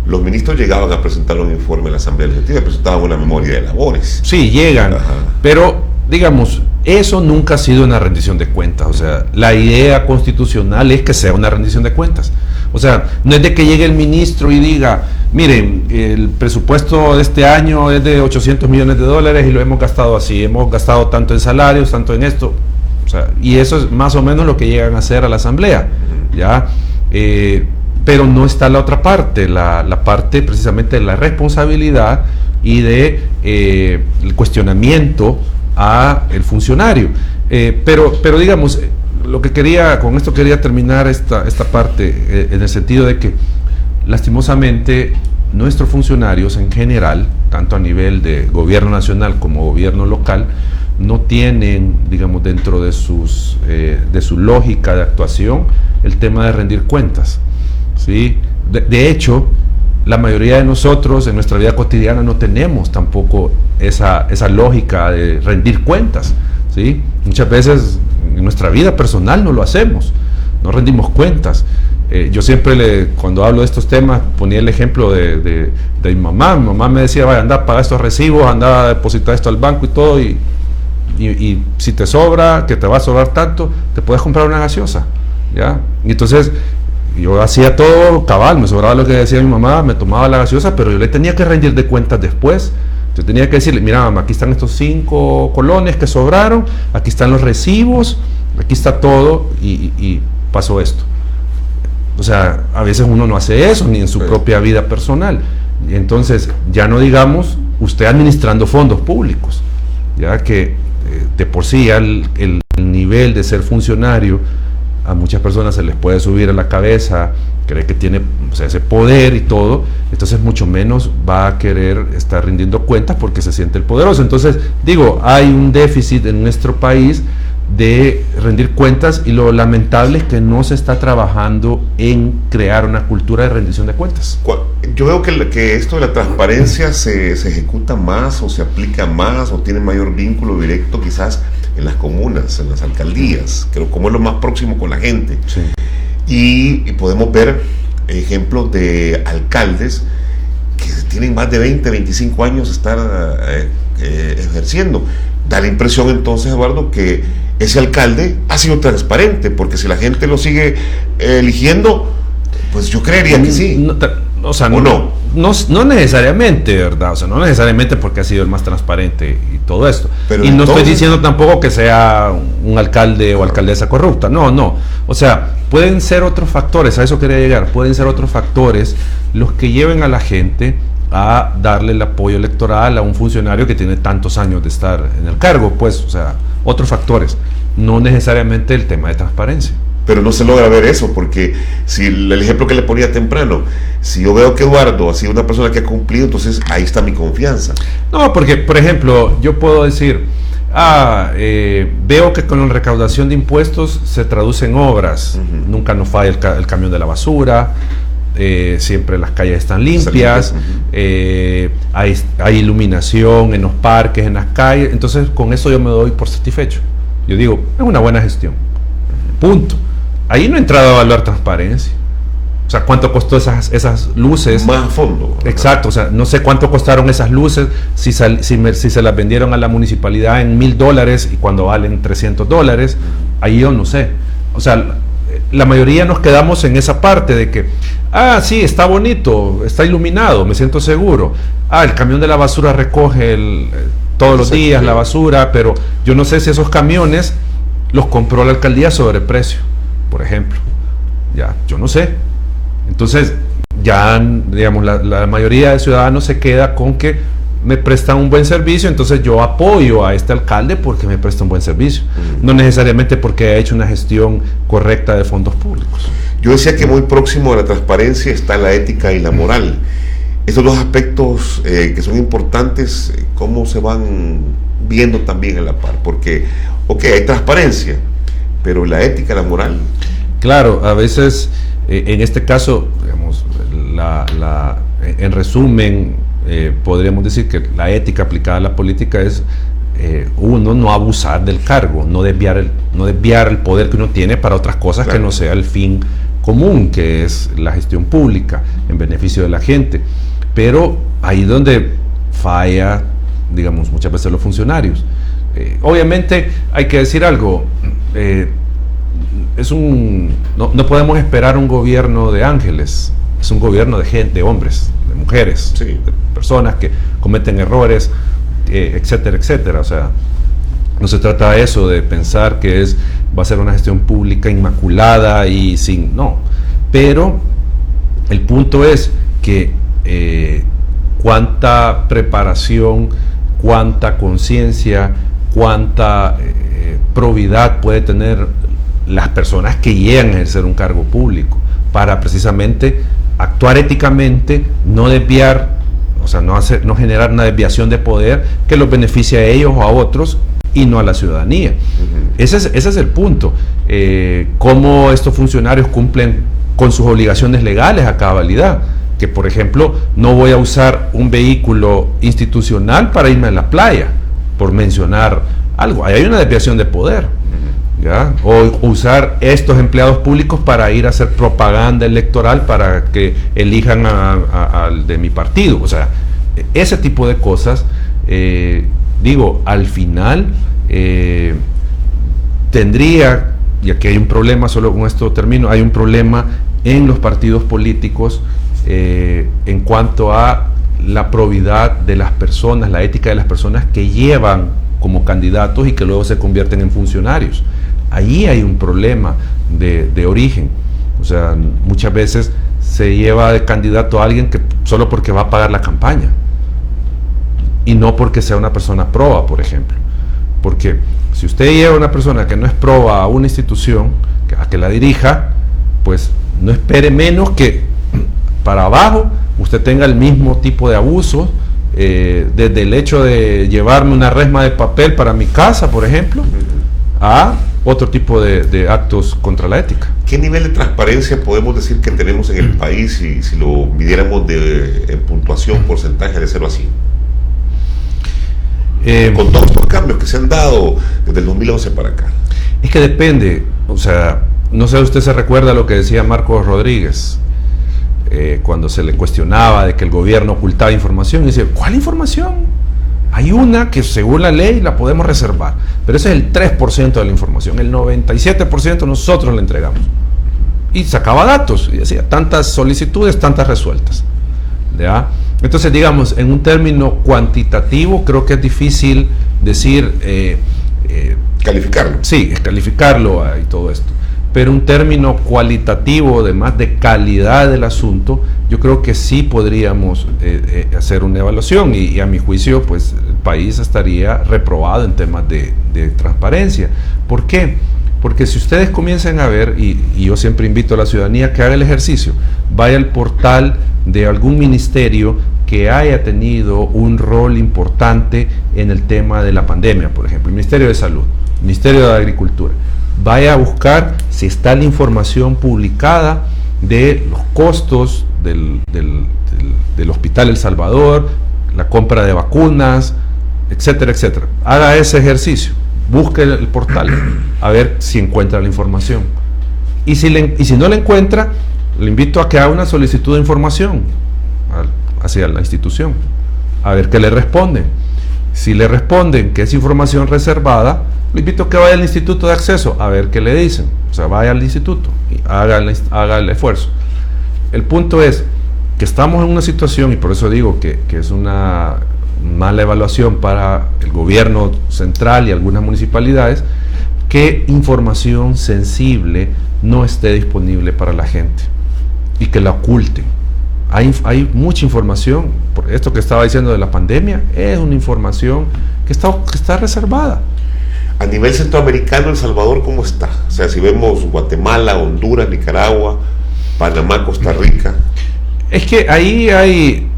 los ministros llegaban a presentar un informe a la Asamblea Legislativa, presentaban una memoria de labores. Sí, llegan, pero digamos, eso nunca ha sido una rendición de cuentas. O sea, la idea constitucional es que sea una rendición de cuentas. O sea, no es de que llegue el ministro y diga, miren, el presupuesto de este año es de 800 millones de dólares y lo hemos gastado así, hemos gastado tanto en salarios, tanto en esto. O sea, y eso es más o menos lo que llegan a hacer a la Asamblea, ¿ya? Pero no está la otra parte, la parte precisamente de la responsabilidad y de el cuestionamiento a el funcionario. Pero digamos, con esto quería terminar esta parte, en el sentido de que lastimosamente nuestros funcionarios en general, tanto a nivel de gobierno nacional como gobierno local, no tienen, digamos, dentro de su lógica de actuación el tema de rendir cuentas, ¿sí? De hecho, la mayoría de nosotros en nuestra vida cotidiana no tenemos tampoco esa lógica de rendir cuentas, ¿sí? Muchas veces en nuestra vida personal no lo hacemos, no rendimos cuentas. Yo siempre, cuando hablo de estos temas, ponía el ejemplo de mi mamá. Mi mamá me decía, vaya, anda a pagar estos recibos, anda a depositar esto al banco y todo, y si te sobra, que te va a sobrar tanto, te puedes comprar una gaseosa, ¿ya? Y entonces yo hacía todo cabal, me sobraba lo que decía mi mamá, me tomaba la gaseosa, pero yo le tenía que rendir de cuentas después. Yo tenía que decirle, mira mamá, aquí están estos 5 colones que sobraron, aquí están los recibos, aquí está todo, y pasó esto. O sea, a veces uno no hace eso, ni en su propia vida personal. Y entonces, ya no digamos, usted administrando fondos públicos, ya que de por sí ya el nivel de ser funcionario, a muchas personas se les puede subir a la cabeza, cree que tiene, o sea, ese poder y todo, entonces mucho menos va a querer estar rindiendo cuentas porque se siente el poderoso. Entonces, digo, hay un déficit en nuestro país de rendir cuentas, y lo lamentable es que no se está trabajando en crear una cultura de rendición de cuentas. Yo veo que esto de la transparencia se ejecuta más, o se aplica más, o tiene mayor vínculo directo quizás en las comunas, en las alcaldías, creo, como es lo más próximo con la gente. Sí. Y podemos ver ejemplos de alcaldes que tienen más de 20, 25 años de estar ejerciendo. Da la impresión entonces, Eduardo, que ese alcalde ha sido transparente, porque si la gente lo sigue eligiendo, pues yo creería que sí. O sea, no necesariamente, ¿verdad? O sea, no necesariamente porque ha sido el más transparente y todo esto. Pero y no estoy diciendo tampoco que sea un alcalde o alcaldesa corrupta, no. O sea, pueden ser otros factores, a eso quería llegar, pueden ser otros factores los que lleven a la gente a darle el apoyo electoral a un funcionario que tiene tantos años de estar en el cargo, pues, o sea, otros factores, no necesariamente el tema de transparencia. Pero no se logra ver eso, porque si el ejemplo que le ponía temprano, si yo veo que Eduardo ha sido una persona que ha cumplido, entonces ahí está mi confianza. No, porque, por ejemplo, yo puedo decir, veo que con la recaudación de impuestos se traduce en obras, nunca nos falla el camión de la basura, siempre las calles están limpias, hay iluminación en los parques, en las calles, entonces con eso yo me doy por satisfecho. Yo digo, es una buena gestión, punto. Ahí no he entrado a evaluar transparencia, o sea, cuánto costó esas luces. Más a fondo. Exacto, o sea, no sé cuánto costaron esas luces, si se las vendieron a la municipalidad en $1,000 y cuando valen $300, ahí yo no sé. O sea, la mayoría nos quedamos en esa parte de que, sí, está bonito, está iluminado, me siento seguro. El camión de la basura recoge todos los días la basura, pero yo no sé si esos camiones los compró la alcaldía a sobreprecio, por ejemplo. Ya, yo no sé. Entonces, ya, digamos, la mayoría de ciudadanos se queda con que me prestan un buen servicio, entonces yo apoyo a este alcalde porque me presta un buen servicio, no necesariamente porque haya hecho una gestión correcta de fondos públicos. Yo decía que muy próximo a la transparencia está la ética y la moral. Estos dos aspectos que son importantes, ¿cómo se van viendo también a la par? Porque Ok, hay transparencia, pero la ética, la moral. Claro, a veces, en este caso, digamos, en resumen, podríamos decir que la ética aplicada a la política es uno no abusar del cargo, no desviar el poder que uno tiene para otras cosas, claro, que no sea el fin común, que es la gestión pública en beneficio de la gente. Pero ahí donde falla, digamos, muchas veces los funcionarios. Obviamente hay que decir algo, no podemos esperar un gobierno de ángeles, es un gobierno de gente, de hombres, de mujeres, sí, de personas que cometen errores, etcétera, etcétera. O sea, no se trata de eso, de pensar que va a ser una gestión pública inmaculada y sin, no. Pero el punto es que cuánta preparación, cuánta conciencia, cuánta probidad puede tener las personas que llegan a ejercer un cargo público para precisamente actuar éticamente, no desviar, o sea, no generar una desviación de poder que los beneficie a ellos o a otros y no a la ciudadanía. Ese es el punto. Cómo estos funcionarios cumplen con sus obligaciones legales a cabalidad. Que, por ejemplo, no voy a usar un vehículo institucional para irme a la playa, por mencionar algo. Ahí hay una desviación de poder, ¿ya? O usar estos empleados públicos para ir a hacer propaganda electoral para que elijan al de mi partido. O sea, ese tipo de cosas, digo, al final tendría, y aquí hay un problema, solo con esto termino, hay un problema en los partidos políticos en cuanto a la probidad de las personas, la ética de las personas que llevan como candidatos y que luego se convierten en funcionarios. Ahí hay un problema de origen. O sea, muchas veces se lleva de candidato a alguien que solo porque va a pagar la campaña y no porque sea una persona proba, por ejemplo. Porque si usted lleva a una persona que no es proba a una institución a que la dirija, pues no espere menos que para abajo usted tenga el mismo tipo de abuso, desde el hecho de llevarme una resma de papel para mi casa, por ejemplo, a otro tipo de actos contra la ética. ¿Qué nivel de transparencia podemos decir que tenemos en el país si lo midiéramos en puntuación, porcentaje de 0 a 100? Con todos estos cambios que se han dado desde el 2011 para acá. Es que depende, o sea, no sé si usted se recuerda lo que decía Marcos Rodríguez, cuando se le cuestionaba de que el gobierno ocultaba información, y decía, ¿cuál información? Hay una que según la ley la podemos reservar, pero ese es el 3% de la información, el 97% nosotros le entregamos. Y sacaba datos y decía, tantas solicitudes, tantas resueltas. ¿Ya? Entonces, digamos, en un término cuantitativo, creo que es difícil decir... calificarlo. Sí, calificarlo y todo esto. Pero un término cualitativo, además de calidad del asunto, yo creo que sí podríamos hacer una evaluación y a mi juicio, pues el país estaría reprobado en temas de transparencia. ¿Por qué? Porque si ustedes comienzan a ver, y yo siempre invito a la ciudadanía que haga el ejercicio, vaya al portal de algún ministerio que haya tenido un rol importante en el tema de la pandemia, por ejemplo, el Ministerio de Salud, el Ministerio de Agricultura. Vaya a buscar si está la información publicada de los costos del Hospital El Salvador, la compra de vacunas, etcétera, etcétera. Haga ese ejercicio, busque el portal, a ver si encuentra la información. Y si no la encuentra, le invito a que haga una solicitud de información hacia la institución, a ver qué le responden. Si le responden que es información reservada, le invito a que vaya al Instituto de Acceso a ver qué le dicen. O sea, vaya al instituto y haga el esfuerzo. El punto es que estamos en una situación, y por eso digo que es una mala evaluación para el gobierno central y algunas municipalidades, que información sensible no esté disponible para la gente y que la oculten. Hay mucha información, por esto que estaba diciendo de la pandemia, es una información que está reservada. A nivel centroamericano, El Salvador, ¿cómo está? O sea, si vemos Guatemala, Honduras, Nicaragua, Panamá, Costa Rica. Es que ahí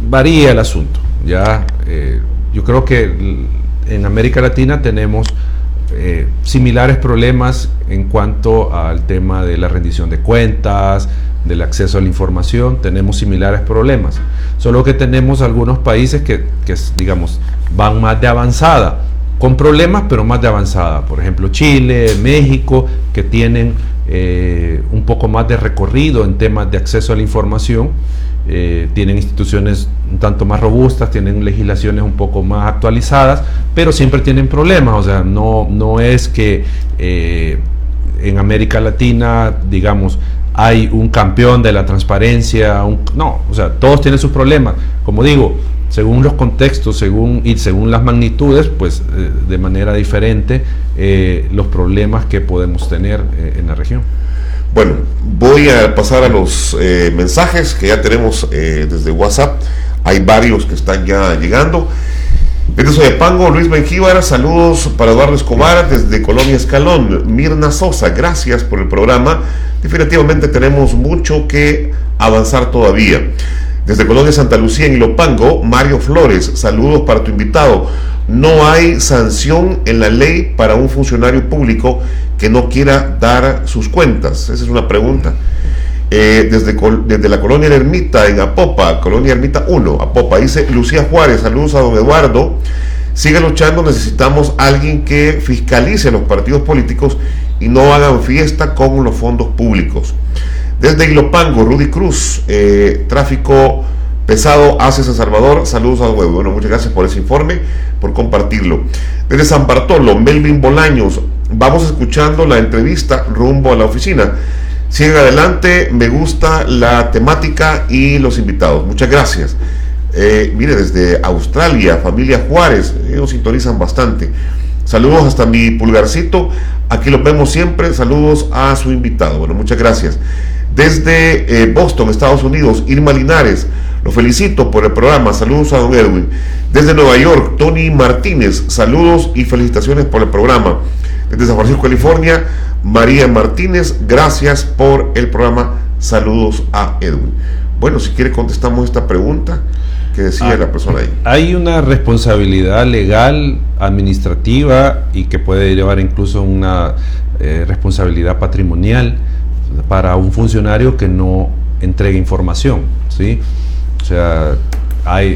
varía el asunto. Ya, yo creo que en América Latina tenemos similares problemas en cuanto al tema de la rendición de cuentas, del acceso a la información. Tenemos similares problemas, solo que tenemos algunos países que digamos, van más de avanzada, con problemas, pero más de avanzada. Por ejemplo, Chile, México, que tienen un poco más de recorrido en temas de acceso a la información, tienen instituciones un tanto más robustas, tienen legislaciones un poco más actualizadas, pero siempre tienen problemas. O sea, no es que en América Latina, digamos, hay un campeón de la transparencia, no, o sea, todos tienen sus problemas. Como digo, según los contextos, según las magnitudes, pues de manera diferente los problemas que podemos tener en la región. Bueno, voy a pasar a los mensajes que ya tenemos desde WhatsApp. Hay varios que están ya llegando. Desde Soyapango, Luis Benjíbar, saludos para Eduardo Escobar desde Colonia Escalón. Mirna Sosa, gracias por el programa. Definitivamente tenemos mucho que avanzar todavía. Desde Colonia Santa Lucía en Ilopango, Mario Flores, saludos para tu invitado. No hay sanción en la ley para un funcionario público que no quiera dar sus cuentas. Esa es una pregunta. Desde la Colonia Ermita en Apopa, Colonia Ermita 1, Apopa, dice Lucía Juárez, saludos a don Eduardo. Sigue luchando, necesitamos alguien que fiscalice a los partidos políticos y no hagan fiesta con los fondos públicos. Desde Ilopango, Rudy Cruz, tráfico pesado hacia San Salvador, saludos a don Eduardo. Bueno, muchas gracias por ese informe, por compartirlo. Desde San Bartolo, Melvin Bolaños, vamos escuchando la entrevista rumbo a la oficina. Sigan adelante, me gusta la temática y los invitados. Muchas gracias. Mire, desde Australia, familia Juárez, ellos sintonizan bastante. Saludos hasta mi pulgarcito, aquí los vemos siempre. Saludos a su invitado. Bueno, muchas gracias. Desde Boston, Estados Unidos, Irma Linares, lo felicito por el programa. Saludos a don Edwin. Desde Nueva York, Tony Martínez, saludos y felicitaciones por el programa. Desde San Francisco, California, María Martínez, gracias por el programa. Saludos a Edwin. Bueno, si quiere contestamos esta pregunta que decía la persona ahí. Hay una responsabilidad legal, administrativa y que puede llevar incluso una responsabilidad patrimonial para un funcionario que no entregue información, ¿sí? O sea,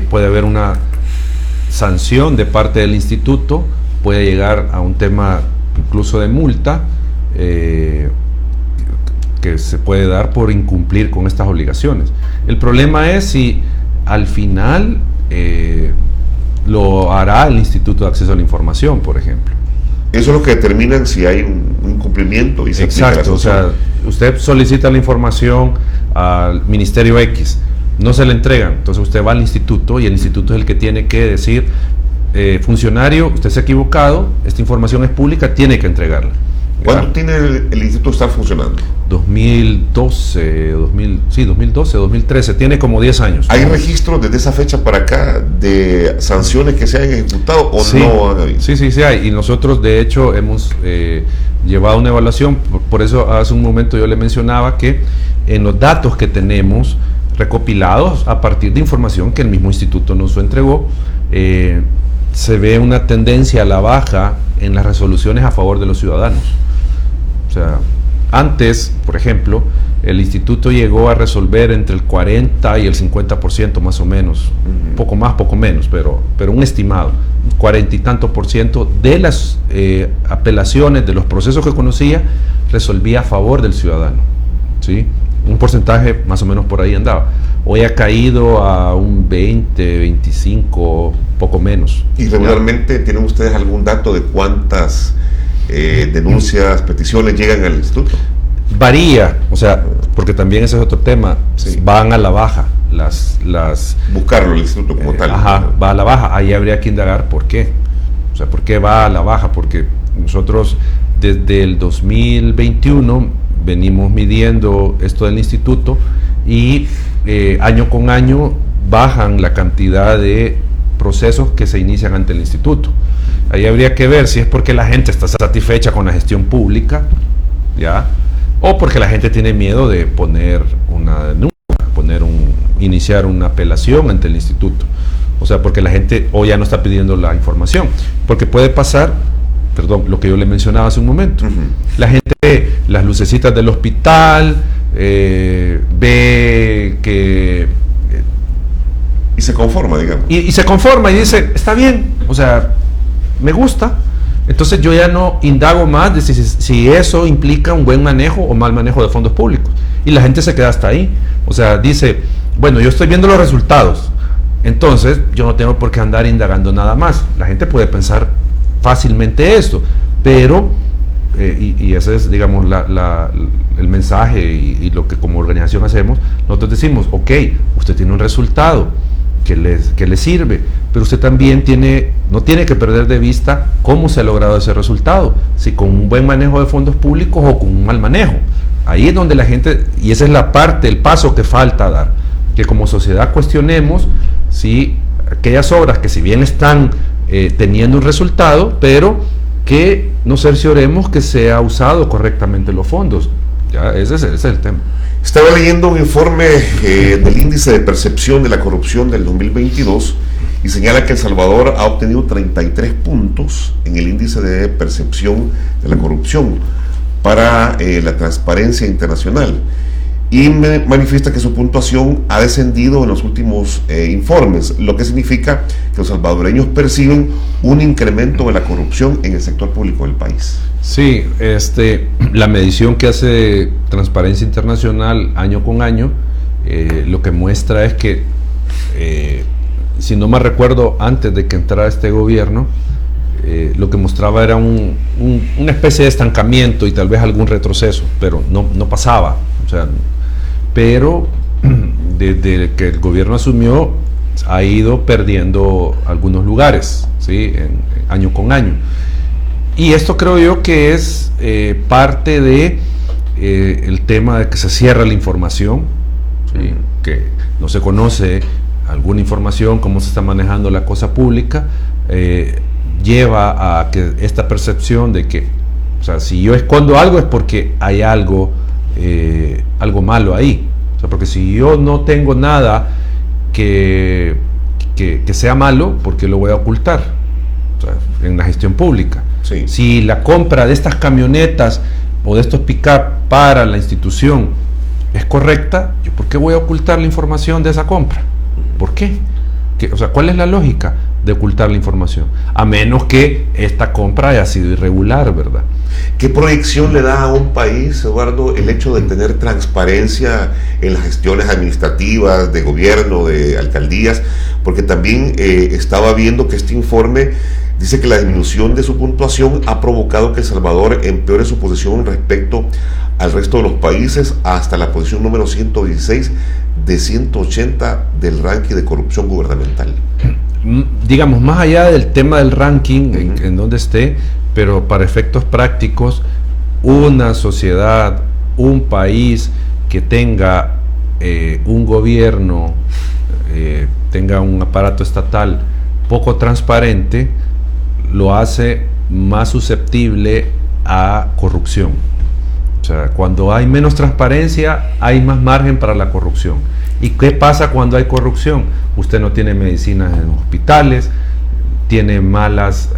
puede haber una sanción de parte del instituto, puede llegar a un tema incluso de multa que se puede dar por incumplir con estas obligaciones. El problema es si al final lo hará el Instituto de Acceso a la Información, por ejemplo. Eso es lo que determinan si hay un incumplimiento y se exacto, o sea, usted solicita la información al Ministerio X, no se le entregan, entonces usted va al instituto y el instituto es el que tiene que decir, funcionario, usted se ha equivocado, esta información es pública, tiene que entregarla. ¿Cuándo tiene el instituto estar funcionando? 2012, 2013, tiene como 10 años. ¿Hay registros desde esa fecha para acá de sanciones que se hayan ejecutado o sí, no han habido? Sí hay, y nosotros de hecho hemos llevado una evaluación, por eso hace un momento yo le mencionaba que en los datos que tenemos recopilados a partir de información que el mismo instituto nos entregó, se ve una tendencia a la baja en las resoluciones a favor de los ciudadanos. O sea, antes, por ejemplo, el instituto llegó a resolver entre el 40 y el 50% más o menos, poco más, poco menos, pero un estimado, 40 y tanto por ciento de las apelaciones, de los procesos que conocía, resolvía a favor del ciudadano, ¿sí? Un porcentaje más o menos por ahí andaba. Hoy ha caído a un 20, 25, poco menos. ¿Y regularmente tienen ustedes algún dato de cuántas denuncias, peticiones llegan al instituto? Varía, o sea, porque también ese es otro tema, sí. Van a la baja las buscarlo el instituto como tal. Ajá, va a la baja, ahí habría que indagar por qué. O sea, ¿por qué va a la baja? Porque nosotros desde el 2021 venimos midiendo esto del instituto y año con año bajan la cantidad de procesos que se inician ante el instituto. Ahí habría que ver si es porque la gente está satisfecha con la gestión pública, ¿ya? O porque la gente tiene miedo de poner una denuncia, iniciar una apelación ante el instituto. O sea, porque la gente hoy ya no está pidiendo la información. Porque puede pasar, perdón, lo que yo le mencionaba hace un momento. La gente ve las lucecitas del hospital, ve que... y se conforma, digamos. Y se conforma y dice, está bien, o sea, me gusta. Entonces yo ya no indago más de si eso implica un buen manejo o mal manejo de fondos públicos. Y la gente se queda hasta ahí. O sea, dice, bueno, yo estoy viendo los resultados, entonces yo no tengo por qué andar indagando nada más. La gente puede pensar fácilmente esto, pero, y ese es, digamos, el mensaje y lo que como organización hacemos. Nosotros decimos, ok, usted tiene un resultado que le sirve, pero usted también no tiene que perder de vista cómo se ha logrado ese resultado, si con un buen manejo de fondos públicos o con un mal manejo. Ahí es donde la gente, y esa es la parte, el paso que falta dar, que como sociedad cuestionemos si aquellas obras que si bien están teniendo un resultado, pero que nos cercioremos que se ha usado correctamente los fondos. Ya, ese es el tema. Estaba leyendo un informe del índice de percepción de la corrupción del 2022 y señala que El Salvador ha obtenido 33 puntos en el índice de percepción de la corrupción para la Transparencia Internacional, y me manifiesta que su puntuación ha descendido en los últimos informes, lo que significa que los salvadoreños perciben un incremento de la corrupción en el sector público del país. Sí, la medición que hace Transparencia Internacional año con año, lo que muestra es que, si no me recuerdo, antes de que entrara este gobierno, lo que mostraba era una especie de estancamiento y tal vez algún retroceso, pero no pasaba. O sea, pero desde que el gobierno asumió ha ido perdiendo algunos lugares, ¿sí? Año con año. Y esto creo yo que es parte de el tema de que se cierra la información, ¿sí? Que no se conoce alguna información, cómo se está manejando la cosa pública, lleva a que esta percepción de que, o sea, si yo escondo algo es porque hay algo malo ahí. O sea, porque si yo no tengo nada que sea malo, ¿por qué lo voy a ocultar? O sea, en la gestión pública. Sí. Si la compra de estas camionetas o de estos pick-up para la institución es correcta, ¿yo por qué voy a ocultar la información de esa compra? ¿Por qué? O sea, ¿cuál es la lógica de ocultar la información? A menos que esta compra haya sido irregular, ¿verdad? ¿Qué proyección le da a un país, Eduardo, el hecho de tener transparencia en las gestiones administrativas, de gobierno, de alcaldías? Porque también estaba viendo que este informe dice que la disminución de su puntuación ha provocado que El Salvador empeore su posición respecto al resto de los países hasta la posición número 116 de 180 del ranking de corrupción gubernamental. Digamos, más allá del tema del ranking, en donde esté, pero para efectos prácticos, una sociedad, un país que tenga un gobierno, tenga un aparato estatal poco transparente, lo hace más susceptible a corrupción. O sea, cuando hay menos transparencia, hay más margen para la corrupción. ¿Y qué pasa cuando hay corrupción? Usted no tiene medicinas en hospitales, tiene malas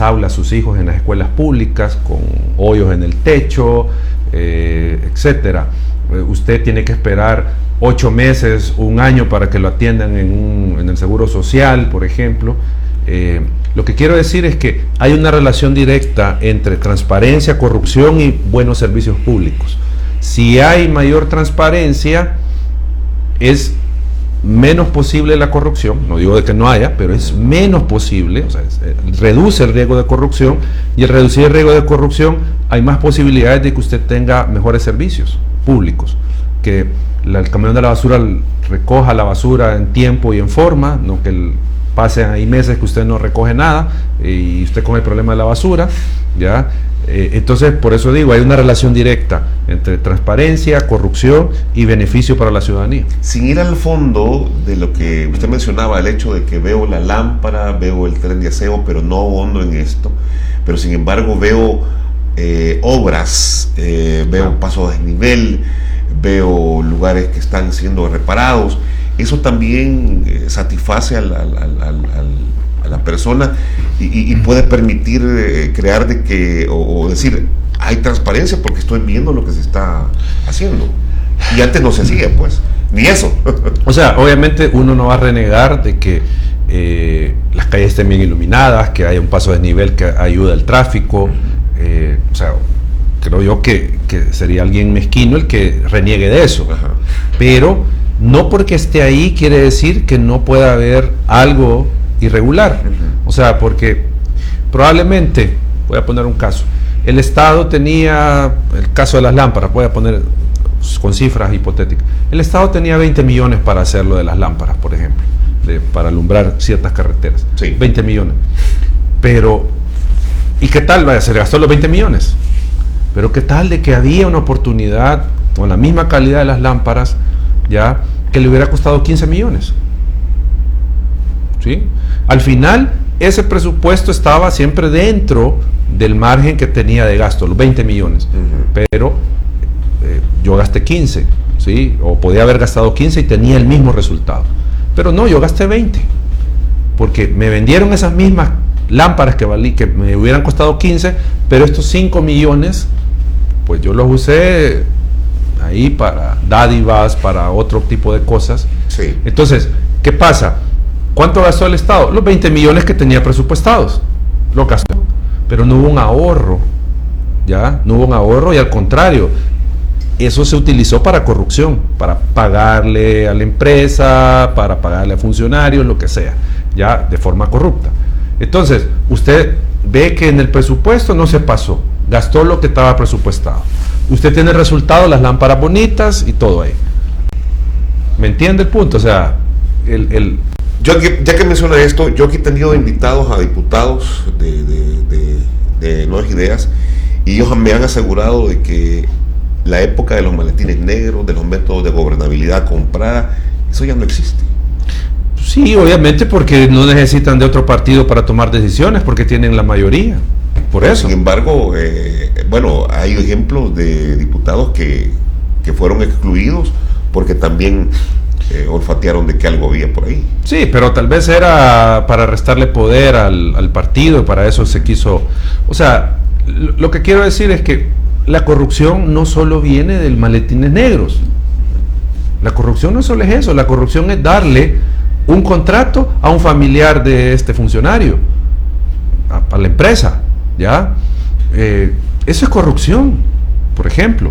aulas sus hijos en las escuelas públicas, con hoyos en el techo, etcétera. Usted tiene que esperar 8 meses, un año para que lo atiendan en el Seguro Social, por ejemplo. Lo que quiero decir es que hay una relación directa entre transparencia, corrupción y buenos servicios públicos. Si hay mayor transparencia, es menos posible la corrupción. No digo de que no haya, pero es menos posible. O sea, reduce el riesgo de corrupción, y al reducir el riesgo de corrupción hay más posibilidades de que usted tenga mejores servicios públicos, que el camión de la basura recoja la basura en tiempo y en forma, no que pasen ahí meses que usted no recoge nada y usted con el problema de la basura, ¿ya? Entonces, por eso digo, hay una relación directa entre transparencia, corrupción y beneficio para la ciudadanía. Sin ir al fondo de lo que usted mencionaba, el hecho de que veo la lámpara, veo el tren de aseo, pero no ahondo en esto, pero sin embargo veo obras, veo pasos a desnivel, veo lugares que están siendo reparados, eso también satisface a la persona y puede permitir crear de que, o decir, hay transparencia porque estoy viendo lo que se está haciendo. Y antes no se hacía, pues, ni eso. O sea, obviamente uno no va a renegar de que las calles estén bien iluminadas, que haya un paso de desnivel que ayude al tráfico. O sea, creo yo que sería alguien mezquino el que reniegue de eso. Ajá. Pero no porque esté ahí quiere decir que no pueda haber algo irregular. O sea, porque probablemente, voy a poner un caso, el Estado tenía, el caso de las lámparas, voy a poner con cifras hipotéticas, el Estado tenía 20 millones para hacer lo de las lámparas, por ejemplo, para alumbrar ciertas carreteras. Sí. 20 millones. Pero, ¿y qué tal? Vaya, se le gastó los 20 millones. Pero ¿qué tal de que había una oportunidad con la misma calidad de las lámparas, ya, que le hubiera costado 15 millones? ¿Sí? Al final, ese presupuesto estaba siempre dentro del margen que tenía de gasto, los 20 millones. Pero yo gasté 15, ¿sí? O podía haber gastado 15 y tenía el mismo resultado. Pero no, yo gasté 20, porque me vendieron esas mismas lámparas que me hubieran costado 15, pero estos 5 millones, pues yo los usé ahí para dádivas, para otro tipo de cosas. Sí. Entonces, ¿qué pasa? ¿Cuánto gastó el Estado? Los 20 millones que tenía presupuestados. Lo gastó, pero no hubo un ahorro, ¿ya? No hubo un ahorro y al contrario, eso se utilizó para corrupción, para pagarle a la empresa, para pagarle a funcionarios, lo que sea, ya de forma corrupta. Entonces, usted ve que en el presupuesto no se pasó, gastó lo que estaba presupuestado. Usted tiene el resultado, las lámparas bonitas y todo ahí. ¿Me entiende el punto? O sea, Ya que menciona esto, yo aquí he tenido invitados a diputados de Nuevas Ideas y ellos me han asegurado de que la época de los maletines negros, de los métodos de gobernabilidad comprada, eso ya no existe. Sí, obviamente, porque no necesitan de otro partido para tomar decisiones, porque tienen la mayoría. Por eso. Sin embargo, bueno, hay ejemplos de diputados que fueron excluidos porque también olfatearon de que algo había por ahí. Sí, pero tal vez era para restarle poder al partido y para eso se quiso. O sea, lo que quiero decir es que la corrupción no solo viene del maletines negros. La corrupción no solo es eso, la corrupción es darle un contrato a un familiar de este funcionario, a la empresa, ¿ya? Eso es corrupción, por ejemplo.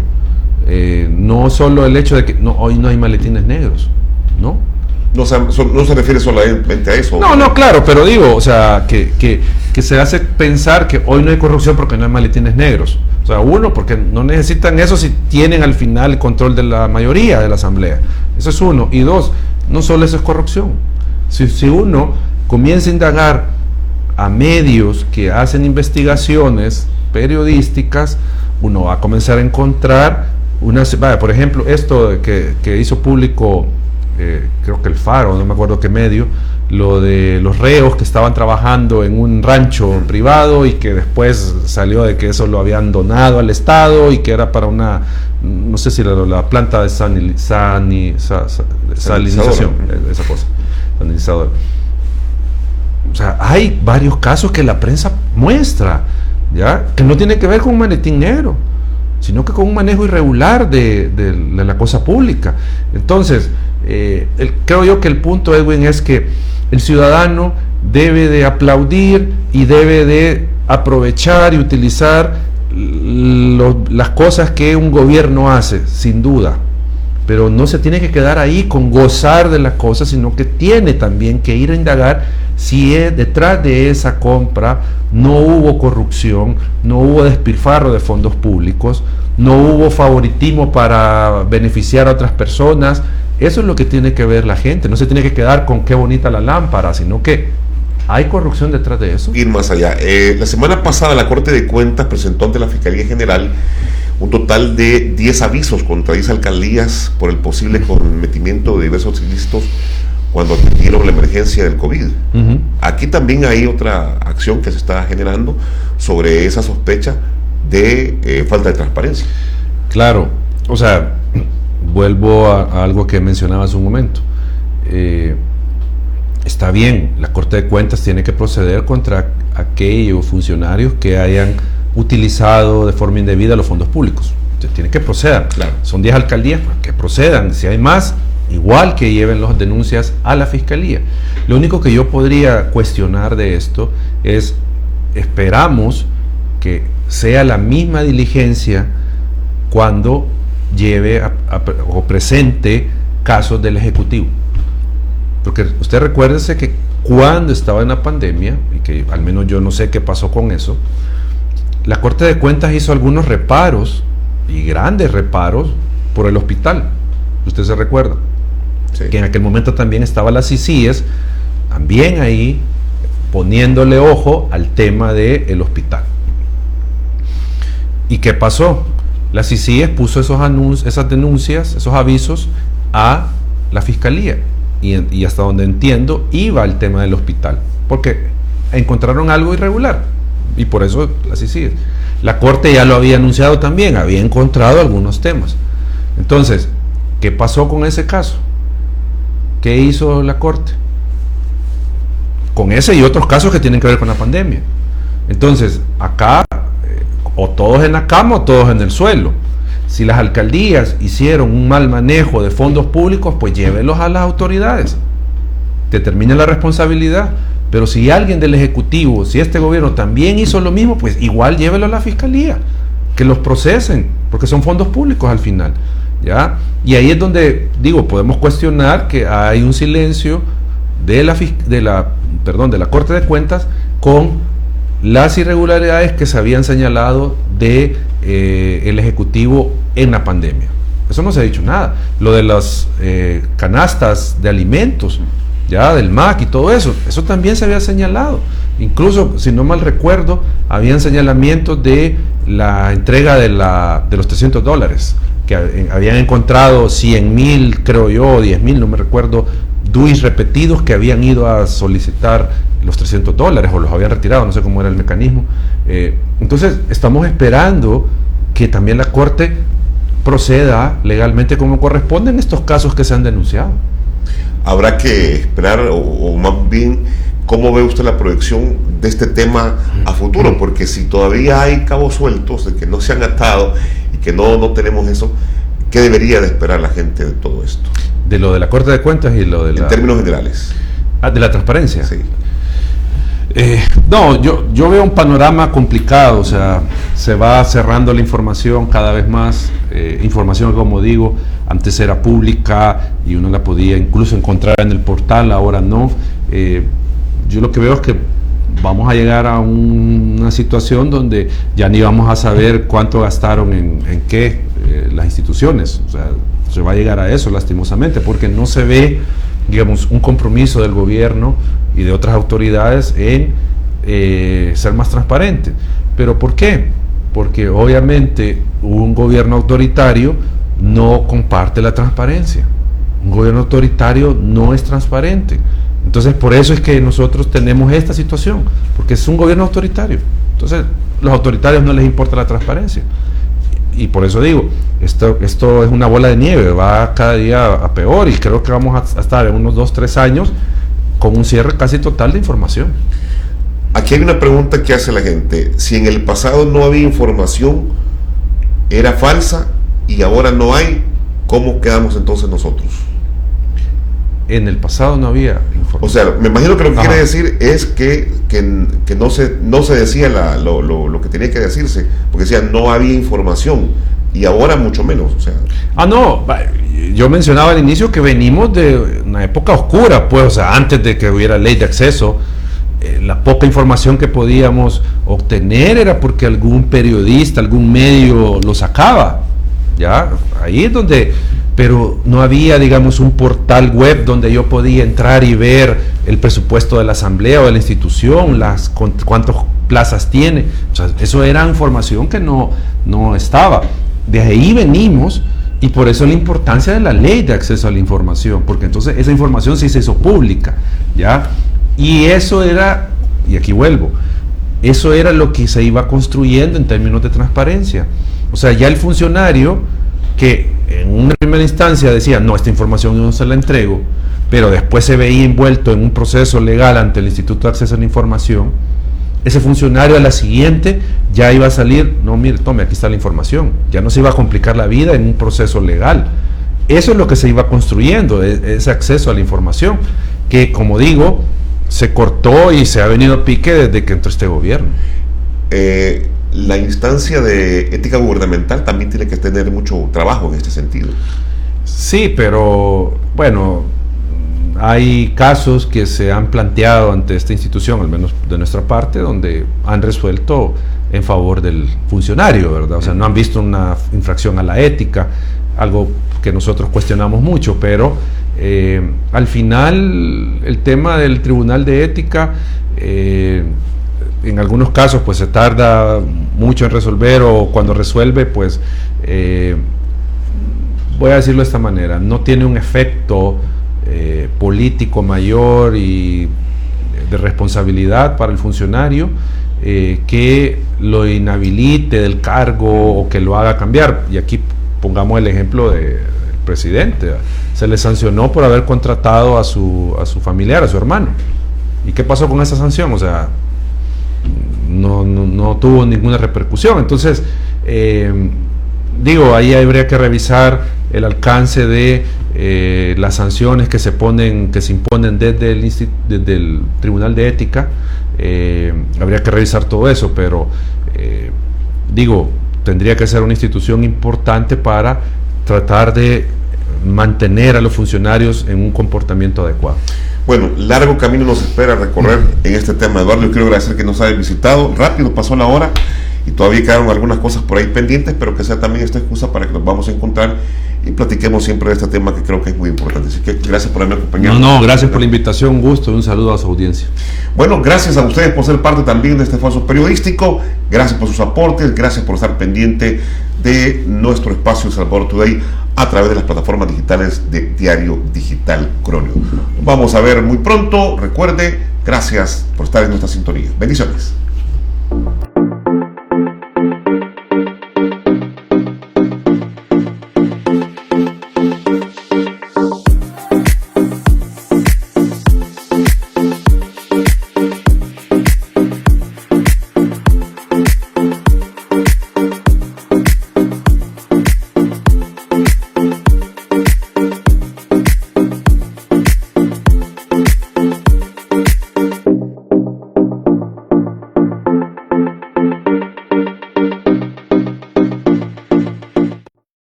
No solo el hecho de que hoy no hay maletines negros, ¿no? No se refiere solamente a eso. No, claro, pero digo, o sea, que se hace pensar que hoy no hay corrupción porque no hay maletines negros. O sea, uno, porque no necesitan eso si tienen al final el control de la mayoría de la asamblea. Eso es uno. Y dos, no solo eso es corrupción. Si uno comienza a indagar a medios que hacen investigaciones periodísticas, uno va a comenzar a encontrar por ejemplo, esto que hizo público, creo que el Faro, no me acuerdo qué medio, lo de los reos que estaban trabajando en un rancho privado y que después salió de que eso lo habían donado al Estado y que era para una, no sé si la planta de salinización, esa cosa, sanilizador. O sea, hay varios casos que la prensa muestra, ¿ya? Que no tiene que ver con un maletín negro, sino que con un manejo irregular de la cosa pública. Entonces, creo yo que el punto, Edwin, es que el ciudadano debe de aplaudir y debe de aprovechar y utilizar las cosas que un gobierno hace, sin duda, pero no se tiene que quedar ahí con gozar de las cosas, sino que tiene también que ir a indagar si detrás de esa compra no hubo corrupción, no hubo despilfarro de fondos públicos, no hubo favoritismo para beneficiar a otras personas. Eso es lo que tiene que ver la gente, no se tiene que quedar con qué bonita la lámpara, sino que hay corrupción detrás de eso. Ir más allá. La semana pasada la Corte de Cuentas presentó ante la Fiscalía General un total de 10 avisos contra 10 alcaldías por el posible cometimiento de diversos ilícitos cuando atendieron la emergencia del COVID. Aquí también hay otra acción que se está generando sobre esa sospecha de falta de transparencia. Claro, o sea, vuelvo a algo que mencionaba hace un momento. está bien, la Corte de Cuentas tiene que proceder contra aquellos funcionarios que hayan utilizado de forma indebida los fondos públicos. Entonces, tiene que proceder. Claro. Son 10 alcaldías, pues, que procedan. Si hay más, igual que lleven las denuncias a la Fiscalía. Lo único que yo podría cuestionar de esto es, esperamos que sea la misma diligencia cuando lleve o presente casos del Ejecutivo. Porque usted recuérdese que cuando estaba en la pandemia, y que al menos yo no sé qué pasó con eso, la Corte de Cuentas hizo algunos reparos, y grandes reparos, por el hospital. Usted se recuerda. Sí. Que en aquel momento también estaba la CICIES, también ahí poniéndole ojo al tema del hospital. ¿Y qué pasó? La CICIES puso esas denuncias, esos avisos a la Fiscalía. Y hasta donde entiendo, iba el tema del hospital, porque encontraron algo irregular, y por eso la CICIES. La Corte ya lo había anunciado también, había encontrado algunos temas. Entonces, ¿qué pasó con ese caso? ¿Qué hizo la Corte? Con ese y otros casos que tienen que ver con la pandemia. Entonces, acá, o todos en la cama o todos en el suelo. Si las alcaldías hicieron un mal manejo de fondos públicos, pues llévelos a las autoridades. Determinen la responsabilidad. Pero si alguien del Ejecutivo, si este gobierno también hizo lo mismo, pues igual llévelo a la Fiscalía. Que los procesen, porque son fondos públicos al final. ¿Ya? Y ahí es donde, digo, podemos cuestionar que hay un silencio de la Corte de Cuentas con las irregularidades que se habían señalado de el Ejecutivo en la pandemia. Eso no se ha dicho nada. Lo de las canastas de alimentos, ya del MAC y todo eso también se había señalado. Incluso, si no mal recuerdo, habían señalamientos de la entrega de los $300, que habían encontrado 100,000, creo yo, 10,000, no me recuerdo, DUIs repetidos que habían ido a solicitar los $300 o los habían retirado, no sé cómo era el mecanismo. Entonces, estamos esperando que también la Corte proceda legalmente como corresponde en estos casos que se han denunciado. Habrá que esperar, o más bien, ¿cómo ve usted la proyección de este tema a futuro? Porque si todavía hay cabos sueltos de que no se han atado y que no tenemos eso, ¿qué debería de esperar la gente de todo esto? De lo de la Corte de Cuentas y lo de en términos generales. De la transparencia. Sí. No, yo veo un panorama complicado, o sea, se va cerrando la información cada vez más, información, como digo, antes era pública y uno la podía incluso encontrar en el portal, ahora no. Yo lo que veo es que vamos a llegar a una situación donde ya ni vamos a saber cuánto gastaron en qué las instituciones, o sea, se va a llegar a eso lastimosamente, porque no se ve, digamos, un compromiso del gobierno y de otras autoridades en ser más transparente. ¿Pero por qué? Porque obviamente un gobierno autoritario no comparte la transparencia. Un gobierno autoritario no es transparente. Entonces, por eso es que nosotros tenemos esta situación, porque es un gobierno autoritario. Entonces, los autoritarios no les importa la transparencia. Y por eso digo, esto es una bola de nieve, va cada día a peor, y creo que vamos a estar en unos 2-3 años con un cierre casi total de información. Aquí hay una pregunta que hace la gente: si en el pasado no había información, era falsa, y ahora no hay, ¿cómo quedamos entonces nosotros? En el pasado no había información. O sea, me imagino que lo que quiere decir es que no se decía lo que tenía que decirse, porque decía no había información, y ahora mucho menos. O sea. No, yo mencionaba al inicio que venimos de una época oscura, pues, o sea, antes de que hubiera ley de acceso, la poca información que podíamos obtener era porque algún periodista, algún medio lo sacaba, ¿ya? Ahí es donde... Pero no había, digamos, un portal web donde yo podía entrar y ver el presupuesto de la asamblea o de la institución, cuántas plazas tiene. O sea, eso era información que no estaba. De ahí venimos, y por eso la importancia de la ley de acceso a la información, porque entonces esa información sí se hizo pública, ¿ya? Y eso era, y aquí vuelvo, eso era lo que se iba construyendo en términos de transparencia. O sea, ya el funcionario que en una primera instancia decía, no, esta información yo no se la entrego, pero después se veía envuelto en un proceso legal ante el Instituto de Acceso a la Información, ese funcionario a la siguiente ya iba a salir, no, mire, tome, aquí está la información, ya no se iba a complicar la vida en un proceso legal. Eso es lo que se iba construyendo, ese acceso a la información, que como digo, se cortó y se ha venido a pique desde que entró este gobierno. La instancia de ética gubernamental también tiene que tener mucho trabajo en este sentido. Sí, pero bueno, hay casos que se han planteado ante esta institución, al menos de nuestra parte, donde han resuelto en favor del funcionario, ¿verdad? O sea, no han visto una infracción a la ética, algo que nosotros cuestionamos mucho, pero al final el tema del Tribunal de Ética, en algunos casos pues se tarda mucho en resolver, o cuando resuelve pues voy a decirlo de esta manera, no tiene un efecto político mayor y de responsabilidad para el funcionario que lo inhabilite del cargo o que lo haga cambiar. Y aquí pongamos el ejemplo del presidente, se le sancionó por haber contratado a su familiar, a su hermano. ¿Y qué pasó con esa sanción? O sea, no tuvo ninguna repercusión. Entonces, digo, ahí habría que revisar el alcance de las sanciones que se imponen desde el Tribunal de Ética. Habría que revisar todo eso, pero digo, tendría que ser una institución importante para tratar de mantener a los funcionarios en un comportamiento adecuado. Bueno, largo camino nos espera recorrer en este tema, Eduardo. Yo quiero agradecer que nos haya visitado. Rápido pasó la hora y todavía quedaron algunas cosas por ahí pendientes, pero que sea también esta excusa para que nos vamos a encontrar y platiquemos siempre de este tema que creo que es muy importante. Así que gracias por haberme acompañado. No, gracias por la invitación, un gusto y un saludo a su audiencia. Bueno, gracias a ustedes por ser parte también de este esfuerzo periodístico, gracias por sus aportes, gracias por estar pendiente de nuestro espacio Salvador Today a través de las plataformas digitales de Diario Digital Cronio. Nos vamos a ver muy pronto. Recuerde, gracias por estar en nuestra sintonía. Bendiciones.